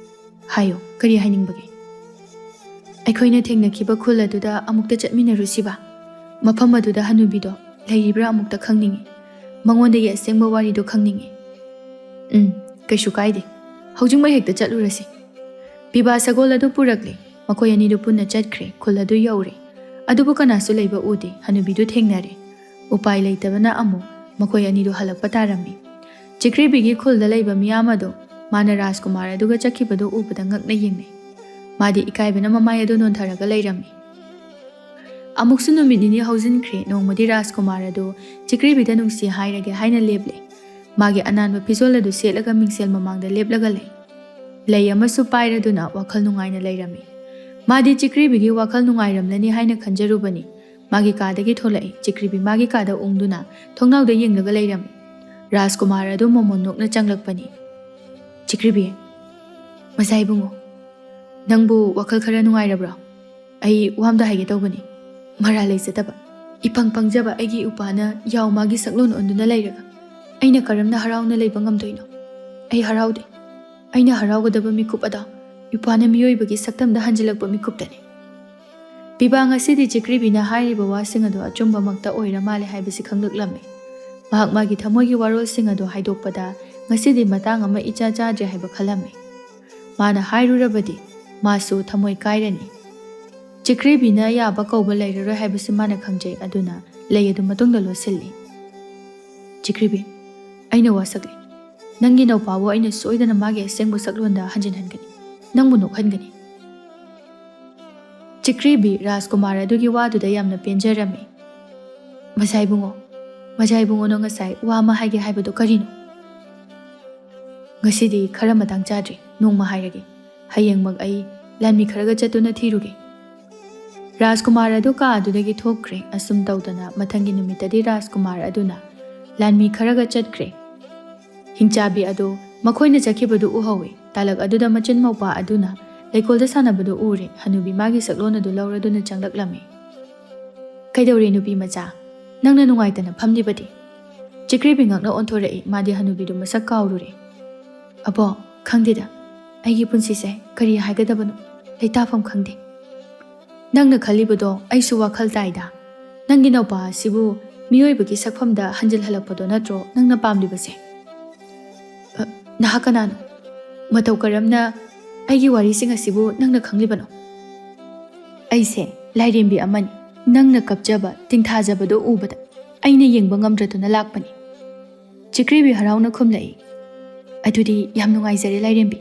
ꯍꯥꯏꯌꯣ, ꯀꯔꯤ ꯍꯥꯏꯅꯤꯡꯕꯒꯦ? ꯑꯩꯈꯣꯏꯅ ꯊꯦꯡꯅꯈꯤꯕ ꯈꯨꯜ ꯑꯗꯨꯗ ꯑꯃꯨꯛꯇ ꯆꯠꯃꯤꯟꯅꯔꯨꯁꯤꯕ? ꯃꯐꯝ ꯑꯗꯨꯗ ꯍꯅꯨꯕꯤꯗꯣ ꯂꯩꯔꯤꯕ꯭ꯔꯥ ꯑꯃꯨꯛꯇ ꯈꯪꯅꯤꯡꯉꯤ꯫ ꯃꯉꯣꯟꯗꯒꯤ ꯑꯁꯦꯡꯕ ꯋꯥꯔꯤꯗꯣ ꯈꯪꯅꯤꯡꯉꯤ꯫ ꯀꯩꯁꯨ ꯀꯥꯏꯗꯦ, ꯍꯧꯖꯤꯛꯃꯛ ꯍꯦꯛꯇ ꯆꯠꯂꯨꯔꯁꯤ꯫ ꯄꯤꯕꯥ ꯁꯒꯣꯜ ꯑꯗꯨ ꯄꯨꯔꯛꯂꯦ꯫ ꯃꯈꯣꯏ ꯑꯅꯤꯗꯨ ꯄꯨꯟꯅ ꯆꯠꯈ꯭ꯔꯦ꯫ ꯈꯨꯜ ꯑꯗꯨ ꯌꯧꯔꯦ, ꯑꯗꯨꯕꯨ ꯀꯅꯥꯁꯨ ꯂꯩꯕ ꯎꯗꯦ꯫ ꯍꯅꯨꯕꯤꯗꯨ ꯊꯦꯡꯅꯔꯦ꯫ ꯎꯄꯥꯏ ꯂꯩꯇꯕꯅ ꯑꯃꯨꯛ ꯃꯈꯣꯏ ꯑꯅꯤꯗꯨ ꯍꯜꯂꯛꯄ ꯇꯥꯔꯝꯃꯤ꯫ ꯆꯤꯀ꯭ꯔꯤꯕꯤꯒꯤ ꯈꯨꯜꯗ ꯂꯩꯕ ꯃꯤꯌꯥꯝ ꯑꯗꯨ ꯃꯥꯅ ꯔꯥꯖꯀꯨꯃꯥꯔ ꯑꯗꯨꯒ ꯆꯠꯈꯤꯕꯗꯨ ꯎꯕꯗ ꯉꯛꯅ ꯌꯦꯡꯅꯩ꯫ ꯃꯥꯗꯤ ꯏꯀꯥꯏꯕꯅ ꯃꯃꯥꯏ ꯑꯗꯨ ꯅꯣꯟꯊꯔꯒ ꯂꯩꯔꯝꯃꯤ꯫ ꯑꯃꯨꯛꯁꯨ ꯅꯨꯃꯤꯠ ꯅꯤꯅꯤ ꯍꯧꯖꯤꯟꯈ꯭ꯔꯦ ꯅꯣꯡꯃꯗꯤ ꯔꯥꯖꯀꯨꯃꯥꯔ ꯑꯗꯨ ꯆꯤꯀ꯭ꯔꯤꯕꯤꯗ ꯅꯨꯡꯁꯤ ꯍꯥꯏꯔꯒꯦ ꯍꯥꯏꯅ ꯂꯦꯞꯂꯦ ꯃꯥꯒꯤ ꯑꯅꯥꯟꯕ ꯐꯤꯖꯣꯜ ꯑꯗꯨ ꯁꯦꯠꯂꯒ ꯃꯤꯡꯁꯦꯜ ꯃꯃꯥꯡꯗ ꯂꯦꯞꯂꯒ ꯂꯩ ꯑꯃꯁꯨ ꯄꯥꯏꯔꯗꯨꯅ ꯋꯥꯈꯜ ꯅꯨꯡꯉꯥꯏꯅ ꯂꯩꯔꯝꯃꯤ ꯃꯥꯗꯤ ꯆꯤꯀ꯭ꯔꯤꯕꯤꯒꯤ ꯋꯥꯈꯜ ꯅꯨꯡꯉꯥꯏꯔꯝꯂꯅꯤ ꯍꯥꯏꯅ ꯈꯟꯖꯔꯨꯕꯅꯤ ꯃꯥꯒꯤ ꯀꯥꯗꯒꯤ ꯊꯣꯛꯂꯛꯏ ꯆꯤꯀ꯭ꯔꯤꯕꯤ ꯃꯥꯒꯤ ꯀꯥꯗ ꯎꯪꯗꯨꯅ ꯊꯣꯡꯅꯥꯎꯗ ꯌꯦꯡꯂꯒ ꯂꯩꯔꯝꯃꯤ ꯔꯥꯖꯀꯨꯃꯥꯔ ꯑꯗꯨ ꯃꯣꯃꯣꯟ ꯅꯣꯛꯅ ꯆꯪꯂꯛꯄꯅꯤ ꯆꯤꯀ꯭ꯔꯤꯕꯤ ꯃꯆꯥ ꯏꯕꯨꯡꯉꯣ ꯅꯪꯕꯨ ꯋꯥꯈꯜ ꯈꯔ ꯅꯨꯡꯉꯥꯏꯔꯕ꯭ꯔꯣ ꯑꯩ ꯋꯥꯝꯗ ꯍꯥꯏꯒꯦ ꯇꯧꯕꯅꯤ ꯃꯔꯥ ꯂꯩꯖꯗꯕ ꯏꯄꯪ ꯄꯪꯖꯕ ꯑꯩꯒꯤ ꯎꯄꯥꯅ ꯌꯥꯎ ꯃꯥꯒꯤ ꯁꯛꯂꯣꯟ ꯑꯣꯟꯗꯨꯅ ꯂꯩꯔꯒ ꯑꯩꯅ ꯀꯔꯝꯅ ꯍꯔꯥꯎꯅ ꯂꯩꯕ ꯉꯝꯗꯣꯏꯅꯣ ꯑꯩ ꯍꯔꯥꯎꯗꯦ ꯑꯩꯅ ꯍꯔꯥꯎꯒꯗꯕ ꯃꯤꯀꯨꯞ ꯑꯗꯣ ꯏꯄꯥꯅ ꯃꯤꯑꯣꯏꯕꯒꯤ ꯁꯛꯇꯝꯗ ꯍꯟꯖꯤꯜꯂꯛꯄ ꯃꯤꯀꯨꯞꯇꯅꯤ ꯄꯤꯕꯥ ꯉꯁꯤꯗꯤ ꯆꯤꯀ꯭ꯔꯤꯕꯤꯅ ꯍꯥꯏꯔꯤꯕ ꯋꯥꯁꯤꯡ ꯑꯗꯨ ꯑꯆꯨꯝꯕꯃꯛꯇ ꯑꯣꯏꯔ ꯃꯥꯜꯂꯦ ꯍꯥꯏꯕꯁꯤ ꯈꯪꯂꯛꯂꯝꯃꯤ ꯃꯍꯥꯛ ꯃꯥꯒꯤ ꯊꯃꯣꯏꯒꯤ ꯋꯥꯔꯣꯜꯁꯤꯡ ꯑꯗꯨ ꯍꯥꯏꯗꯣꯛꯄꯗ ꯉꯁꯤꯗꯤ ꯃꯇꯥꯡ ꯑꯃ ꯏꯆꯥ ꯆꯥꯗ꯭ꯔꯦ ꯍꯥꯏꯕ ꯈꯜꯂꯝꯃꯤ ꯃꯥꯅ ꯍꯥꯏꯔꯨꯔꯕꯗꯤ ꯃꯥꯁꯨ ꯊꯃꯣꯏ ꯀꯥꯏꯔꯅꯤ ꯆꯤꯀ꯭ꯔꯤꯕꯤꯅ ꯌꯥꯕ ꯀꯧꯕ ꯂꯩꯔꯔꯣꯏ ꯍꯥꯏꯕꯁꯤ ꯃꯥꯅ ꯈꯪꯖꯩ ꯑꯗꯨꯅ ꯂꯩ ꯑꯗꯨ ꯃꯇꯨꯡꯗ ꯂꯣꯠꯁꯤꯜꯂꯤ ꯆꯤꯀ꯭ꯔꯤꯕꯤ ꯑꯩꯅ ꯋꯥꯁꯛꯂꯤ ꯅꯪꯒꯤ ꯅꯧꯄꯥꯕꯨ ꯑꯩꯅ ꯁꯣꯏꯗꯅ ꯃꯥꯒꯤ ꯑꯁꯦꯡꯕ ꯁꯛꯂꯣꯟꯗ ꯍꯟꯖꯤꯟꯍꯟꯒꯅꯤ ꯅꯪꯕꯨ ꯅꯣꯛꯍꯟꯒꯅꯤ ꯆꯤꯀ꯭ꯔꯤꯕꯤ ꯔꯥꯖꯀꯨꯃꯥꯔ ꯑꯗꯨꯒꯤ ꯋꯥꯗꯨꯗ ꯌꯥꯝꯅ ꯄꯦꯟꯖꯔꯝꯃꯤ ꯃꯆꯥ ꯏꯕꯨꯡꯉꯣꯅ ꯉꯁꯥꯏ ꯋꯥ ꯑꯃ ꯍꯥꯏꯒꯦ ꯍꯥꯏꯕꯗꯣ ꯀꯔꯤꯅꯣ ꯉꯁꯤꯗꯤ ꯈꯔ ꯃꯇꯥꯡ ꯆꯥꯗ꯭ꯔꯤ ꯅꯣꯡꯃ ꯍꯥꯏꯔꯒꯦ ꯍꯌꯦꯡꯃꯛ ꯑꯩ ꯂꯥꯟꯃꯤ ꯈꯔꯒ ꯆꯠꯇꯨꯅ ꯊꯤꯔꯨꯒꯦ ꯔꯥꯖꯀꯨꯃꯥꯔ ꯑꯗꯨ ꯀꯥ ꯑꯗꯨꯗꯒꯤ ꯊꯣꯛꯈ꯭ꯔꯦ ꯑꯁꯨꯝ ꯇꯧꯗꯅ ꯃꯊꯪꯒꯤ ꯅꯨꯃꯤꯠꯇꯗꯤ ꯔꯥꯖꯀꯨꯃꯥꯔ ꯑꯗꯨꯅ ꯂꯥꯟꯃꯤ ꯈꯔꯒ ꯆꯠꯈ꯭ꯔꯦ ꯍꯤꯡꯆꯥꯕꯤ ꯑꯗꯨ ꯃꯈꯣꯏꯅ ꯆꯠꯈꯤꯕꯗꯨ ꯎꯍꯧꯏ ꯇꯥꯂꯛ ꯑꯗꯨꯗ ꯃꯆꯤꯟ ꯃꯧꯄꯥ ꯑꯗꯨꯅ ꯂꯩꯀꯣꯜꯗ ꯁꯥꯟꯅꯕꯗꯨ ꯎꯔꯦ ꯍꯅꯨꯕꯤ ꯃꯥꯒꯤ ꯁꯛꯂꯣꯟ ꯑꯗꯨ ꯂꯧꯔꯗꯨꯅ ꯆꯪꯂꯛꯂꯝꯃꯤ ꯀꯩꯗꯧꯔꯦ ꯅꯨꯄꯤ ꯃꯆꯥ ꯅꯪꯅ ꯅꯨꯡꯉꯥꯏꯇꯅ ꯐꯝꯂꯤꯕꯗꯤ ꯆꯤꯀ꯭ꯔꯤꯕꯤ ꯉꯛꯅ ꯑꯣꯟꯊꯣꯔꯛꯏ ꯃꯥꯗꯤ ꯍꯅꯨꯕꯤꯗꯨ ꯃꯁꯛ ꯀꯥꯎꯔꯨꯔꯦ ꯑꯕꯣ ꯈꯪꯗꯦꯗ ꯑꯩꯒꯤ ꯄꯨꯟꯁꯤꯁꯦ ꯀꯔꯤ ꯍꯥꯏꯒꯗꯕꯅꯣ ꯂꯩꯇꯥꯐꯝ ꯈꯪꯗꯦ ꯅꯪꯅ ꯈꯜꯂꯤꯕꯗꯣ ꯑꯩꯁꯨ ꯋꯥꯈꯜ ꯇꯥꯏꯗ ꯅꯪꯒꯤ ꯅꯧꯄꯥ ꯑꯁꯤꯕꯨ ꯃꯤꯑꯣꯏꯕꯒꯤ ꯁꯛꯐꯝꯗ ꯍꯟꯖꯤꯜꯍꯜꯂꯛꯄꯗꯣ ꯅꯠꯇ꯭ꯔꯣ ꯅꯪꯅ ꯄꯥꯝꯂꯤꯕꯁꯦ ꯅꯍꯥꯛ ꯀꯅꯥꯅꯣ ꯃꯇꯧ ꯀꯔꯝꯅ ꯑꯩꯒꯤ ꯋꯥꯔꯤꯁꯤꯡ ꯑꯁꯤꯕꯨ ꯅꯪꯅ ꯈꯪꯂꯤꯕꯅꯣ ꯑꯩꯁꯦ ꯂꯥꯏꯔꯦꯝꯕꯤ ꯑꯃꯅꯤ ꯅꯪꯅ ꯀꯞꯆꯕ ꯇꯤꯡꯊꯥꯖꯕꯗꯣ ꯎꯕꯗ ꯑꯩꯅ ꯌꯦꯡꯕ ꯉꯝꯗ꯭ꯔꯗꯨꯅ ꯂꯥꯛꯄꯅꯤ ꯆꯤꯀ꯭ꯔꯤꯕꯤ ꯍꯔꯥꯎꯅ ꯈꯨꯝꯂꯛꯏ ꯑꯗꯨꯗꯤ ꯌꯥꯝ ꯅꯨꯡꯉꯥꯏꯖꯔꯦ ꯂꯥꯏꯔꯦꯝꯕꯤ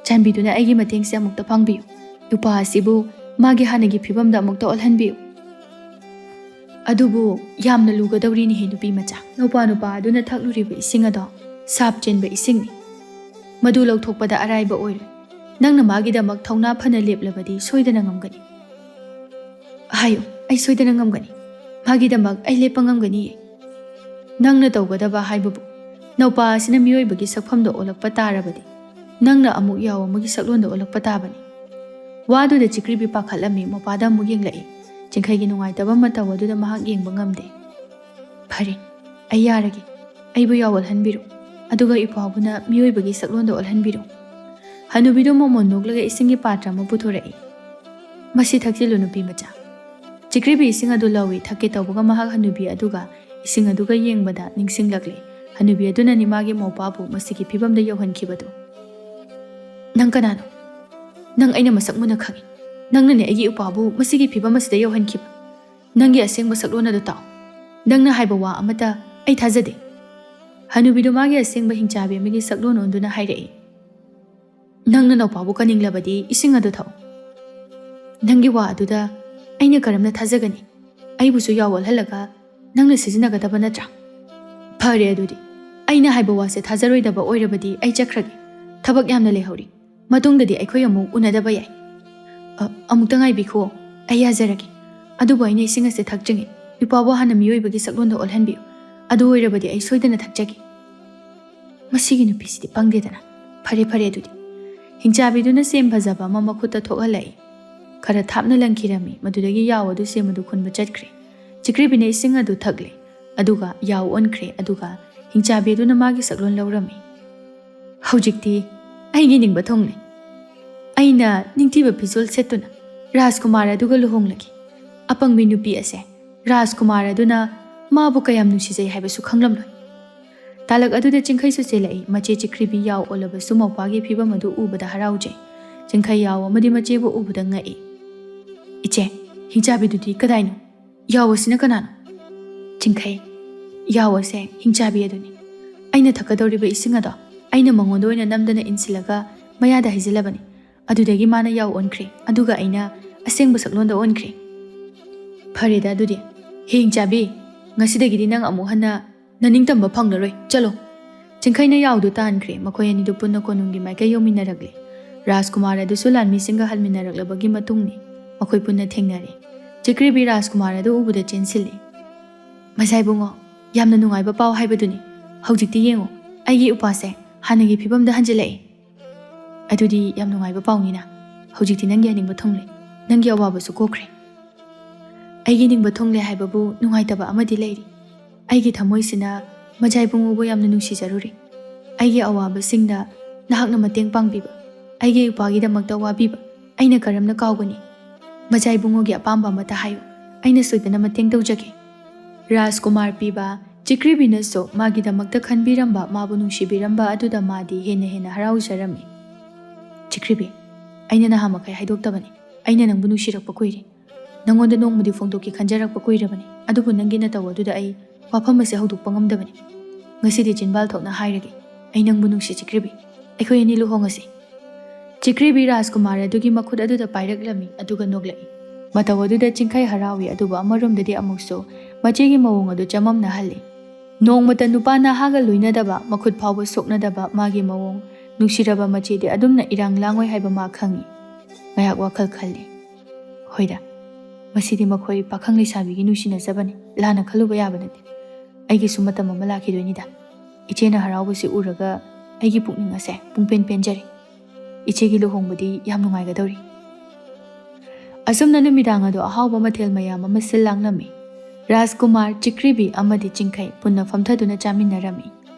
ꯆꯥꯟꯕꯤꯗꯨꯅ ꯑꯩꯒꯤ ꯃꯇꯦꯡꯁꯦ ꯑꯃꯨꯛꯇ ꯄꯥꯡꯕꯤꯌꯨ ꯅꯨꯄꯥ ꯑꯁꯤꯕꯨ ꯃꯥꯒꯤ ꯍꯥꯟꯅꯒꯤ ꯐꯤꯕꯝꯗ ꯑꯃꯨꯛꯇ ꯑꯣꯜꯍꯟꯕꯤꯌꯨ ꯑꯗꯨꯕꯨ ꯌꯥꯝꯅ ꯂꯨꯒꯗꯧꯔꯤꯅꯤꯍꯦ ꯅꯨꯄꯤ ꯃꯆꯥ ꯅꯨꯄꯥ ꯑꯗꯨꯅ ꯊꯛꯂꯨꯔꯤꯕ ꯏꯁꯤꯡ ꯑꯗꯣ ꯁꯥꯞ ꯆꯦꯟꯕ ꯏꯁꯤꯡꯅꯤ ꯃꯗꯨ ꯂꯧꯊꯣꯛꯄꯗ ꯑꯔꯥꯏꯕ ꯑꯣꯏꯔꯣꯏ ꯅꯪꯅ ꯃꯥꯒꯤꯗꯃꯛ ꯊꯧꯅꯥ ꯐꯅ ꯂꯦꯞꯂꯕꯗꯤ ꯁꯣꯏꯗꯅ ꯉꯝꯒꯅꯤ ꯍꯥꯏꯌꯨ ꯑꯩ ꯁꯣꯏꯗꯅ ꯉꯝꯒꯅꯤ ꯃꯥꯒꯤꯗꯃꯛ ꯑꯩ ꯂꯦꯞꯄ ꯉꯝꯒꯅꯤꯌꯦ ꯅꯪꯅ ꯇꯧꯒꯗꯕ ꯍꯥꯏꯕꯕꯨ ꯅꯧꯄꯥ ꯑꯁꯤꯅ ꯃꯤꯑꯣꯏꯕꯒꯤ ꯁꯛꯐꯝꯗ ꯑꯣꯜꯂꯛꯄ ꯇꯥꯔꯕꯗꯤ ꯅꯪꯅ ꯑꯃꯨꯛ ꯌꯥꯎ ꯑꯃꯒꯤ ꯁꯛꯂꯣꯟꯗ ꯑꯣꯜꯂꯛꯄ ꯇꯥꯕꯅꯤ ꯋꯥꯗꯨꯗ ꯆꯤꯀ꯭ꯔꯤꯕꯤ ꯄꯥꯈꯠꯂꯝꯃꯤ ꯃꯄꯥꯗ ꯑꯃꯨꯛ ꯌꯦꯡꯂꯛꯏ ꯆꯤꯡꯈꯩꯒꯤ ꯅꯨꯡꯉꯥꯏꯇꯕ ꯃꯇꯧ ꯑꯗꯨꯗ ꯃꯍꯥꯛ ꯌꯦꯡꯕ ꯉꯝꯗꯦ ꯐꯔꯦ ꯑꯩ ꯌꯥꯔꯒꯦ ꯑꯩꯕꯨ ꯌꯥꯎ ꯑꯣꯜꯍꯟꯕꯤꯔꯨ ꯑꯗꯨꯒ ꯏꯄꯥꯕꯨꯅ ꯃꯤꯑꯣꯏꯕꯒꯤ ꯁꯛꯂꯣꯟꯗ ꯑꯣꯜꯍꯟꯕꯤꯔꯨ ꯍꯅꯨꯕꯤꯗꯨ ꯃꯣꯃꯣꯟ ꯅꯣꯛꯂꯒ ꯏꯁꯤꯡꯒꯤ ꯄꯥꯇ꯭ꯔ ꯑꯃ ꯄꯨꯊꯣꯔꯛꯏ ꯃꯁꯤ ꯊꯛꯆꯤꯜꯂꯨ ꯅꯨꯄꯤ ꯃꯆꯥ ꯆꯤꯀ꯭ꯔꯤꯕꯤ ꯏꯁꯤꯡ ꯑꯗꯨ ꯂꯧꯏ ꯊꯛꯀꯦ ꯇꯧꯕꯒ ꯃꯍꯥꯛ ꯍꯅꯨꯕꯤ ꯑꯗꯨꯒ ꯏꯁꯤꯡ ꯑꯗꯨꯒ ꯌꯦꯡꯕꯗ ꯅꯤꯡꯁꯤꯡꯂꯛꯂꯤ ꯍꯅꯨꯕꯤ ꯑꯗꯨꯅꯅꯤ ꯃꯥꯒꯤ ꯃꯧꯄꯥꯕꯨ ꯃꯁꯤꯒꯤ ꯐꯤꯕꯝꯗ ꯌꯧꯍꯟꯈꯤꯕꯗꯨ ꯅꯪ ꯀꯅꯥꯅꯣ ꯅꯪ ꯑꯩꯅ ꯃꯁꯛ ꯃꯨꯟꯅ ꯈꯪꯏ ꯅꯪꯅꯅꯦ ꯑꯩꯒꯤ ꯏꯄꯥꯕꯨ ꯃꯁꯤꯒꯤ ꯐꯤꯕꯝ ꯑꯁꯤꯗ ꯌꯧꯍꯟꯈꯤꯕ ꯅꯪꯒꯤ ꯑꯁꯦꯡꯕ ꯁꯛꯂꯣꯟ ꯑꯗꯨ ꯇꯥꯎ ꯅꯪꯅ ꯍꯥꯏꯕ ꯋꯥ ꯑꯃꯠꯇ ꯑꯩ ꯊꯥꯖꯗꯦ ꯍꯅꯨꯕꯤꯗꯨ ꯃꯥꯒꯤ ꯑꯁꯦꯡꯕ ꯍꯤꯡꯆꯥꯕꯤ ꯑꯃꯒꯤ ꯁꯛꯂꯣꯟ ꯑꯣꯟꯗꯨꯅ ꯍꯥꯏꯔꯛꯏ ꯅꯪꯅ ꯅꯧꯄꯥꯕꯨ ꯀꯟꯅꯤꯡꯂꯕꯗꯤ ꯏꯁꯤꯡ ꯑꯗꯨ ꯊꯛꯎ ꯅꯪꯒꯤ ꯋꯥ ꯑꯗꯨꯗ ꯑꯩꯅ ꯀꯔꯝꯅ ꯊꯥꯖꯒꯅꯤ ꯑꯩꯕꯨꯁꯨ ꯌꯥꯎ ꯑꯣꯜꯍꯜꯂꯒ ꯅꯪꯅ ꯁꯤꯖꯤꯟꯅꯒꯗꯕ ꯅꯠꯇ꯭ꯔꯥ ꯐꯔꯦ ꯑꯗꯨꯗꯤ ꯑꯩꯅ ꯍꯥꯏꯕ ꯋꯥꯁꯦ ꯊꯥꯖꯔꯣꯏꯗꯕ ꯑꯣꯏꯔꯕꯗꯤ ꯑꯩ ꯆꯠꯈ꯭ꯔꯒꯦ ꯊꯕꯛ ꯌꯥꯝꯅ ꯂꯩꯍꯧꯔꯤ ꯃꯇꯨꯡꯗꯗꯤ ꯑꯩꯈꯣꯏ ꯑꯃꯨꯛ ꯎꯅꯗꯕ ꯌꯥꯏ ꯑꯃꯨꯛꯇ ꯉꯥꯏꯕꯤꯈꯨꯑꯣ ꯑꯩ ꯌꯥꯖꯔꯒꯦ ꯑꯗꯨꯕꯨ ꯑꯩꯅ ꯏꯁꯤꯡ ꯑꯁꯦ ꯊꯛꯇ꯭ꯔꯤꯉꯩ ꯏꯄꯥꯕꯨ ꯍꯥꯟꯅ ꯃꯤꯑꯣꯏꯕꯒꯤ ꯁꯛꯂꯣꯟꯗ ꯑꯣꯜꯍꯟꯕꯤꯌꯨ ꯑꯗꯨ ꯑꯣꯏꯔꯕꯗꯤ ꯑꯩ ꯁꯣꯏꯗꯅ ꯊꯛꯆꯒꯦ ꯃꯁꯤꯒꯤ ꯅꯨꯄꯤꯁꯤꯗꯤ ꯄꯪꯗꯦꯗꯅ ꯐꯔꯦ ꯑꯗꯨꯗꯤ ꯍꯤꯡꯆꯥꯕꯤꯗꯨꯅ ꯁꯦꯝ ꯐꯖꯕ ꯑꯃ ꯃꯈꯨꯠꯇ ꯊꯣꯛꯍꯜꯂꯛꯏ ꯈꯔ ꯊꯥꯞꯅ ꯂꯪꯈꯤꯔꯝꯃꯤ ꯃꯗꯨꯗꯒꯤ ꯌꯥꯎ ꯑꯗꯨ ꯁꯦꯝ ꯑꯗꯨ ꯈꯨꯟꯕ ꯆꯠꯈ꯭ꯔꯦ ꯆꯤꯀ꯭ꯔꯤꯕꯤꯅ ꯏꯁꯤꯡ ꯑꯗꯨ ꯊꯛꯂꯦ ꯑꯗꯨꯒ ꯌꯥꯎ ꯑꯣꯟꯈ꯭ꯔꯦ ꯑꯗꯨꯒ ꯍꯤꯡꯆꯥꯕꯤ ꯑꯗꯨꯅ ꯃꯥꯒꯤ ꯁꯛꯂꯣꯟ ꯂꯧꯔꯝꯃꯤ ꯍꯧꯖꯤꯛꯇꯤ ꯑꯩꯒꯤ ꯅꯤꯡꯕ ꯊꯨꯡꯂꯦ ꯑꯩꯅ ꯅꯤꯡꯊꯤꯕ ꯐꯤꯖꯣꯜ ꯁꯦꯠꯇꯨꯅ ꯔꯥꯖꯀꯨꯃꯥꯔ ꯑꯗꯨꯒ ꯂꯨꯍꯣꯡꯂꯒꯦ ꯑꯄꯪꯕꯤ ꯅꯨꯄꯤ ꯑꯁꯦ ꯔꯥꯖꯀꯨꯃꯥꯔ ꯑꯗꯨꯅ ꯃꯥꯕꯨ ꯀꯌꯥꯝ ꯅꯨꯡꯁꯤꯖꯩ ꯍꯥꯏꯕꯁꯨ ꯈꯪꯂꯝꯂꯣꯏ ꯇꯥꯂꯛ ꯑꯗꯨꯗ ꯆꯤꯡꯈꯩꯁꯨ ꯆꯦꯜꯂꯛꯏ ꯃꯆꯦ ꯆꯤꯀ꯭ꯔꯤꯕꯤ ꯌꯥꯎ ꯑꯣꯜꯂꯕꯁꯨ ꯃꯧꯄꯥꯒꯤ ꯐꯤꯕꯝ ꯑꯗꯨ ꯎꯕꯗ ꯍꯔꯥꯎꯖꯩ ꯆꯤꯡꯈꯩ ꯌꯥꯎ ꯑꯃꯗꯤ ꯃꯆꯦꯕꯨ ꯎꯕꯗ ꯉꯛꯏ ꯏꯆꯦ ꯍꯤꯡꯆꯥꯕꯤꯗꯨꯗꯤ ꯀꯗꯥꯏꯅꯣ ꯌꯥꯎ ꯑꯁꯤꯅ ꯀꯅꯥꯅꯣ ꯆꯤꯡꯈꯩ ꯌꯥꯎ ꯑꯁꯦ ꯍꯤꯡꯆꯥꯕꯤ ꯑꯗꯨꯅꯤ ꯑꯩꯅ ꯊꯛꯀꯗꯧꯔꯤꯕ ꯏꯁꯤꯡ ꯑꯗꯣ ꯑꯩꯅ ꯃꯉꯣꯟꯗ ꯑꯣꯏꯅ ꯅꯝꯗꯅ ꯏꯟꯁꯤꯜꯂꯒ ꯃꯌꯥꯗ ꯍꯩꯖꯤꯜꯂꯕꯅꯤ ꯑꯗꯨꯗꯒꯤ ꯃꯥꯅ ꯌꯥꯎ ꯑꯣꯟꯈ꯭ꯔꯦ ꯑꯗꯨꯒ ꯑꯩꯅ ꯑꯁꯦꯡꯕ ꯁꯛꯂꯣꯟꯗ ꯑꯣꯟꯈ꯭ꯔꯦ ꯐꯔꯦꯗ ꯑꯗꯨꯗꯤ ꯍꯤꯡꯆꯥꯕꯤ ꯉꯁꯤꯗꯒꯤꯗꯤ ꯅꯪ ꯑꯃꯨꯛ ꯍꯟꯅ ꯅꯅꯤꯡꯇꯝꯕ ꯐꯪꯂꯔꯣꯏ ꯆꯠꯂꯣ ꯆꯤꯡꯈꯩꯅ ꯌꯥꯎꯗꯨ ꯇꯥꯟꯈ꯭ꯔꯦ ꯃꯈꯣꯏ ꯑꯅꯤꯗꯨ ꯄꯨꯟꯅ ꯀꯣꯅꯨꯡꯒꯤ ꯃꯥꯏꯀꯩ ꯌꯧꯃꯤꯟꯅꯔꯛꯂꯦ ꯔꯥꯖꯀꯨꯃꯥꯔ ꯑꯗꯨꯁꯨ ꯂꯥꯟꯃꯤꯁꯤꯡꯒ ꯍꯟꯃꯤꯟꯅꯔꯛꯂꯕꯒꯤ ꯃꯇꯨꯡꯅꯤ ꯃꯈꯣꯏ ꯄꯨꯟꯅ ꯊꯦꯡꯅꯔꯦ ꯆꯤꯀ꯭ꯔꯤꯕꯤ ꯔꯥꯖꯀꯨꯃꯥꯔ ꯑꯗꯨ ꯎꯕꯗ ꯆꯦꯟꯁꯤꯜꯂꯦ ꯃꯖꯥꯏꯕꯨꯡꯉꯣ ꯌꯥꯝꯅ ꯅꯨꯡꯉꯥꯏꯕ ꯄꯥꯎ ꯍꯥꯏꯕꯗꯨꯅꯤ ꯍꯧꯖꯤꯛꯇꯤ ꯌꯦꯡꯉꯣ ꯑꯩꯒꯤ ꯎꯄꯥꯁꯦ ꯍꯥꯟꯅꯒꯤ ꯐꯤꯕꯝꯗ ꯍꯟꯖꯤꯜꯂꯛꯑꯦ ꯑꯗꯨꯗꯤ ꯌꯥꯝ ꯅꯨꯡꯉꯥꯏꯕ ꯄꯥꯎꯅꯤꯅ ꯍꯧꯖꯤꯛꯇꯤ ꯅꯪꯒꯤ ꯑꯅꯤꯡꯕ ꯊꯨꯡꯂꯦ ꯅꯪꯒꯤ ꯑꯋꯥꯕꯁꯨ ꯀꯣꯛꯈ꯭ꯔꯦ ꯑꯩꯒꯤ ꯅꯤꯡꯕ ꯊꯨꯡꯂꯦ ꯍꯥꯏꯕꯕꯨ ꯅꯨꯡꯉꯥꯏꯇꯕ ꯑꯃꯗꯤ ꯂꯩꯔꯤ ꯑꯩꯒꯤ ꯊꯃꯣꯏꯁꯤꯅ ꯃꯖꯥꯏꯕꯨꯡꯉꯣꯕꯨ ꯌꯥꯝꯅ ꯅꯨꯡꯁꯤꯖꯔꯨꯔꯤ ꯑꯩꯒꯤ ꯑꯋꯥꯕꯁꯤꯡꯗ ꯅꯍꯥꯛꯅ ꯃꯇꯦꯡ ꯄꯥꯡꯕꯤꯕ ꯑꯩꯒꯤ ꯏꯄꯥꯒꯤꯗꯃꯛꯇ ꯋꯥꯕꯤꯕ ꯑꯩꯅ ꯀꯔꯝꯅ ꯀꯥꯎꯒꯅꯤ ꯃꯖꯥꯏꯕꯨꯡꯉꯣꯒꯤ ꯑꯄꯥꯝꯕ ꯑꯃꯠꯇ ꯍꯥꯏꯌꯨ ꯑꯩꯅ ꯁꯣꯏꯗꯅ ꯃꯇꯦꯡ ꯇꯧꯖꯒꯦ ꯔꯥꯖꯀꯨꯃꯥꯔ ꯄꯤꯕ ꯆꯤꯀ꯭ꯔꯤꯕꯤꯅꯁꯨ ꯃꯥꯒꯤꯗꯃꯛꯇ ꯈꯟꯕꯤꯔꯝꯕ ꯃꯥꯕꯨ ꯅꯨꯡꯁꯤꯕꯤꯔꯝꯕ ꯑꯗꯨꯗ ꯃꯥꯗꯤ ꯍꯦꯟꯅ ꯍꯔꯥꯎꯖꯔꯝꯃꯤ ꯆꯤꯀ꯭ꯔꯤꯕꯤ ꯑꯩꯅ ꯅꯍꯥꯃꯈꯩ ꯍꯥꯏꯗꯣꯛꯇꯕꯅꯤ ꯑꯩꯅ ꯅꯪꯕꯨ ꯅꯨꯡꯁꯤꯔꯛꯄ ꯀꯨꯏꯔꯦ ꯅꯪꯉꯣꯟꯗ ꯅꯣꯡꯃꯗꯤ ꯐꯣꯡꯗꯣꯛꯀꯦ ꯈꯟꯖꯔꯛꯄ ꯀꯨꯏꯔꯕꯅꯤ ꯑꯗꯨꯕꯨ ꯅꯪꯒꯤ ꯅꯇꯧ ꯑꯗꯨꯗ ꯑꯩ ꯋꯥꯐꯝ ꯑꯁꯤ ꯍꯧꯗꯣꯛꯄ ꯉꯝꯗꯕꯅꯤ ꯉꯁꯤꯗꯤ ꯆꯤꯟꯕꯥꯜ ꯊꯣꯛꯅ ꯍꯥꯏꯔꯒꯦ ꯑꯩ ꯅꯪꯕꯨ ꯅꯨꯡꯁꯤ ꯆꯤꯀ꯭ꯔꯤꯕꯤ ꯑꯩꯈꯣꯏ ꯑꯅꯤ ꯂꯨꯍꯣꯡꯉꯁꯤ ꯆꯤꯀ꯭ꯔꯤꯕꯤ ꯔꯥꯖꯀꯨꯃꯥꯔ ꯑꯗꯨꯒꯤ ꯃꯈꯨꯠ ꯑꯗꯨꯗ ꯄꯥꯏꯔꯛꯂꯝꯃꯤ ꯑꯗꯨꯒ ꯅꯣꯛꯂꯛꯏ ꯃꯇꯧ ꯑꯗꯨꯗ ꯆꯤꯡꯈꯩ ꯍꯔꯥꯎꯏ ꯑꯗꯨꯕꯨ ꯑꯃꯔꯣꯝꯗꯗꯤ ꯑꯃꯨꯛꯁꯨ ꯃꯆꯦꯒꯤ ꯃꯑꯣꯡ ꯑꯗꯨ ꯆꯃꯝꯅꯍꯜꯂꯤ ꯅꯣꯡꯃꯇ ꯅꯨꯄꯥ ꯅꯍꯥꯒ ꯂꯣꯏꯅꯗꯕ ꯃꯈꯨꯠ ꯐꯥꯎꯕ ꯁꯣꯛꯅꯗꯕ ꯃꯥꯒꯤ ꯃꯑꯣꯡ ꯅꯨꯡꯁꯤꯔꯕ ꯃꯆꯦꯗꯤ ꯑꯗꯨꯝꯅ ꯏꯔꯥꯡ ꯂꯥꯡꯉꯣꯏ ꯍꯥꯏꯕ ꯃꯥ ꯈꯪꯏ ꯉꯥꯏꯍꯥꯛ ꯋꯥꯈꯜ ꯈꯜꯂꯤ ꯍꯣꯏꯗ ꯃꯁꯤꯗꯤ ꯃꯈꯣꯏ ꯄꯥꯈꯪ ꯂꯩꯁꯥꯕꯤꯒꯤ ꯅꯨꯡꯁꯤꯅꯖꯕꯅꯤ ꯂꯥꯟꯅ ꯈꯜꯂꯨꯕ ꯌꯥꯕ ꯅꯠꯇꯦ ꯑꯩꯒꯤꯁꯨ ꯃꯇꯝ ꯑꯃ ꯂꯥꯛꯈꯤꯗꯣꯏꯅꯤꯗ ꯏꯆꯦꯅ ꯍꯔꯥꯎꯕꯁꯤ ꯎꯔꯒ ꯑꯩꯒꯤ ꯄꯨꯛꯅꯤꯡ ꯑꯁꯦ ꯄꯨꯡꯄꯦꯟ ꯄꯦꯟꯖꯔꯤ ꯏꯆꯦꯒꯤ ꯂꯨꯍꯣꯡꯕꯗꯤ ꯌꯥꯝ ꯅꯨꯡꯉꯥꯏꯒꯗꯧꯔꯤ ꯑꯁꯨꯝꯅ ꯅꯨꯃꯤꯗꯥꯡ ꯑꯗꯨ ꯑꯍꯥꯎꯕ ꯃꯊꯦꯜ ꯃꯌꯥꯝ ꯑꯃ ꯁꯤꯜ ꯂꯥꯡꯂꯝꯃꯤ ꯔꯥꯖꯀꯨꯃꯥꯔ ꯆꯤꯀ꯭ꯔꯤꯕꯤ ꯑꯃꯗꯤ ꯆꯤꯡꯈꯩ ꯄꯨꯟꯅ ꯐꯝꯊꯗꯨꯅ ꯆꯥꯃꯤꯟꯅꯔꯝꯃꯤ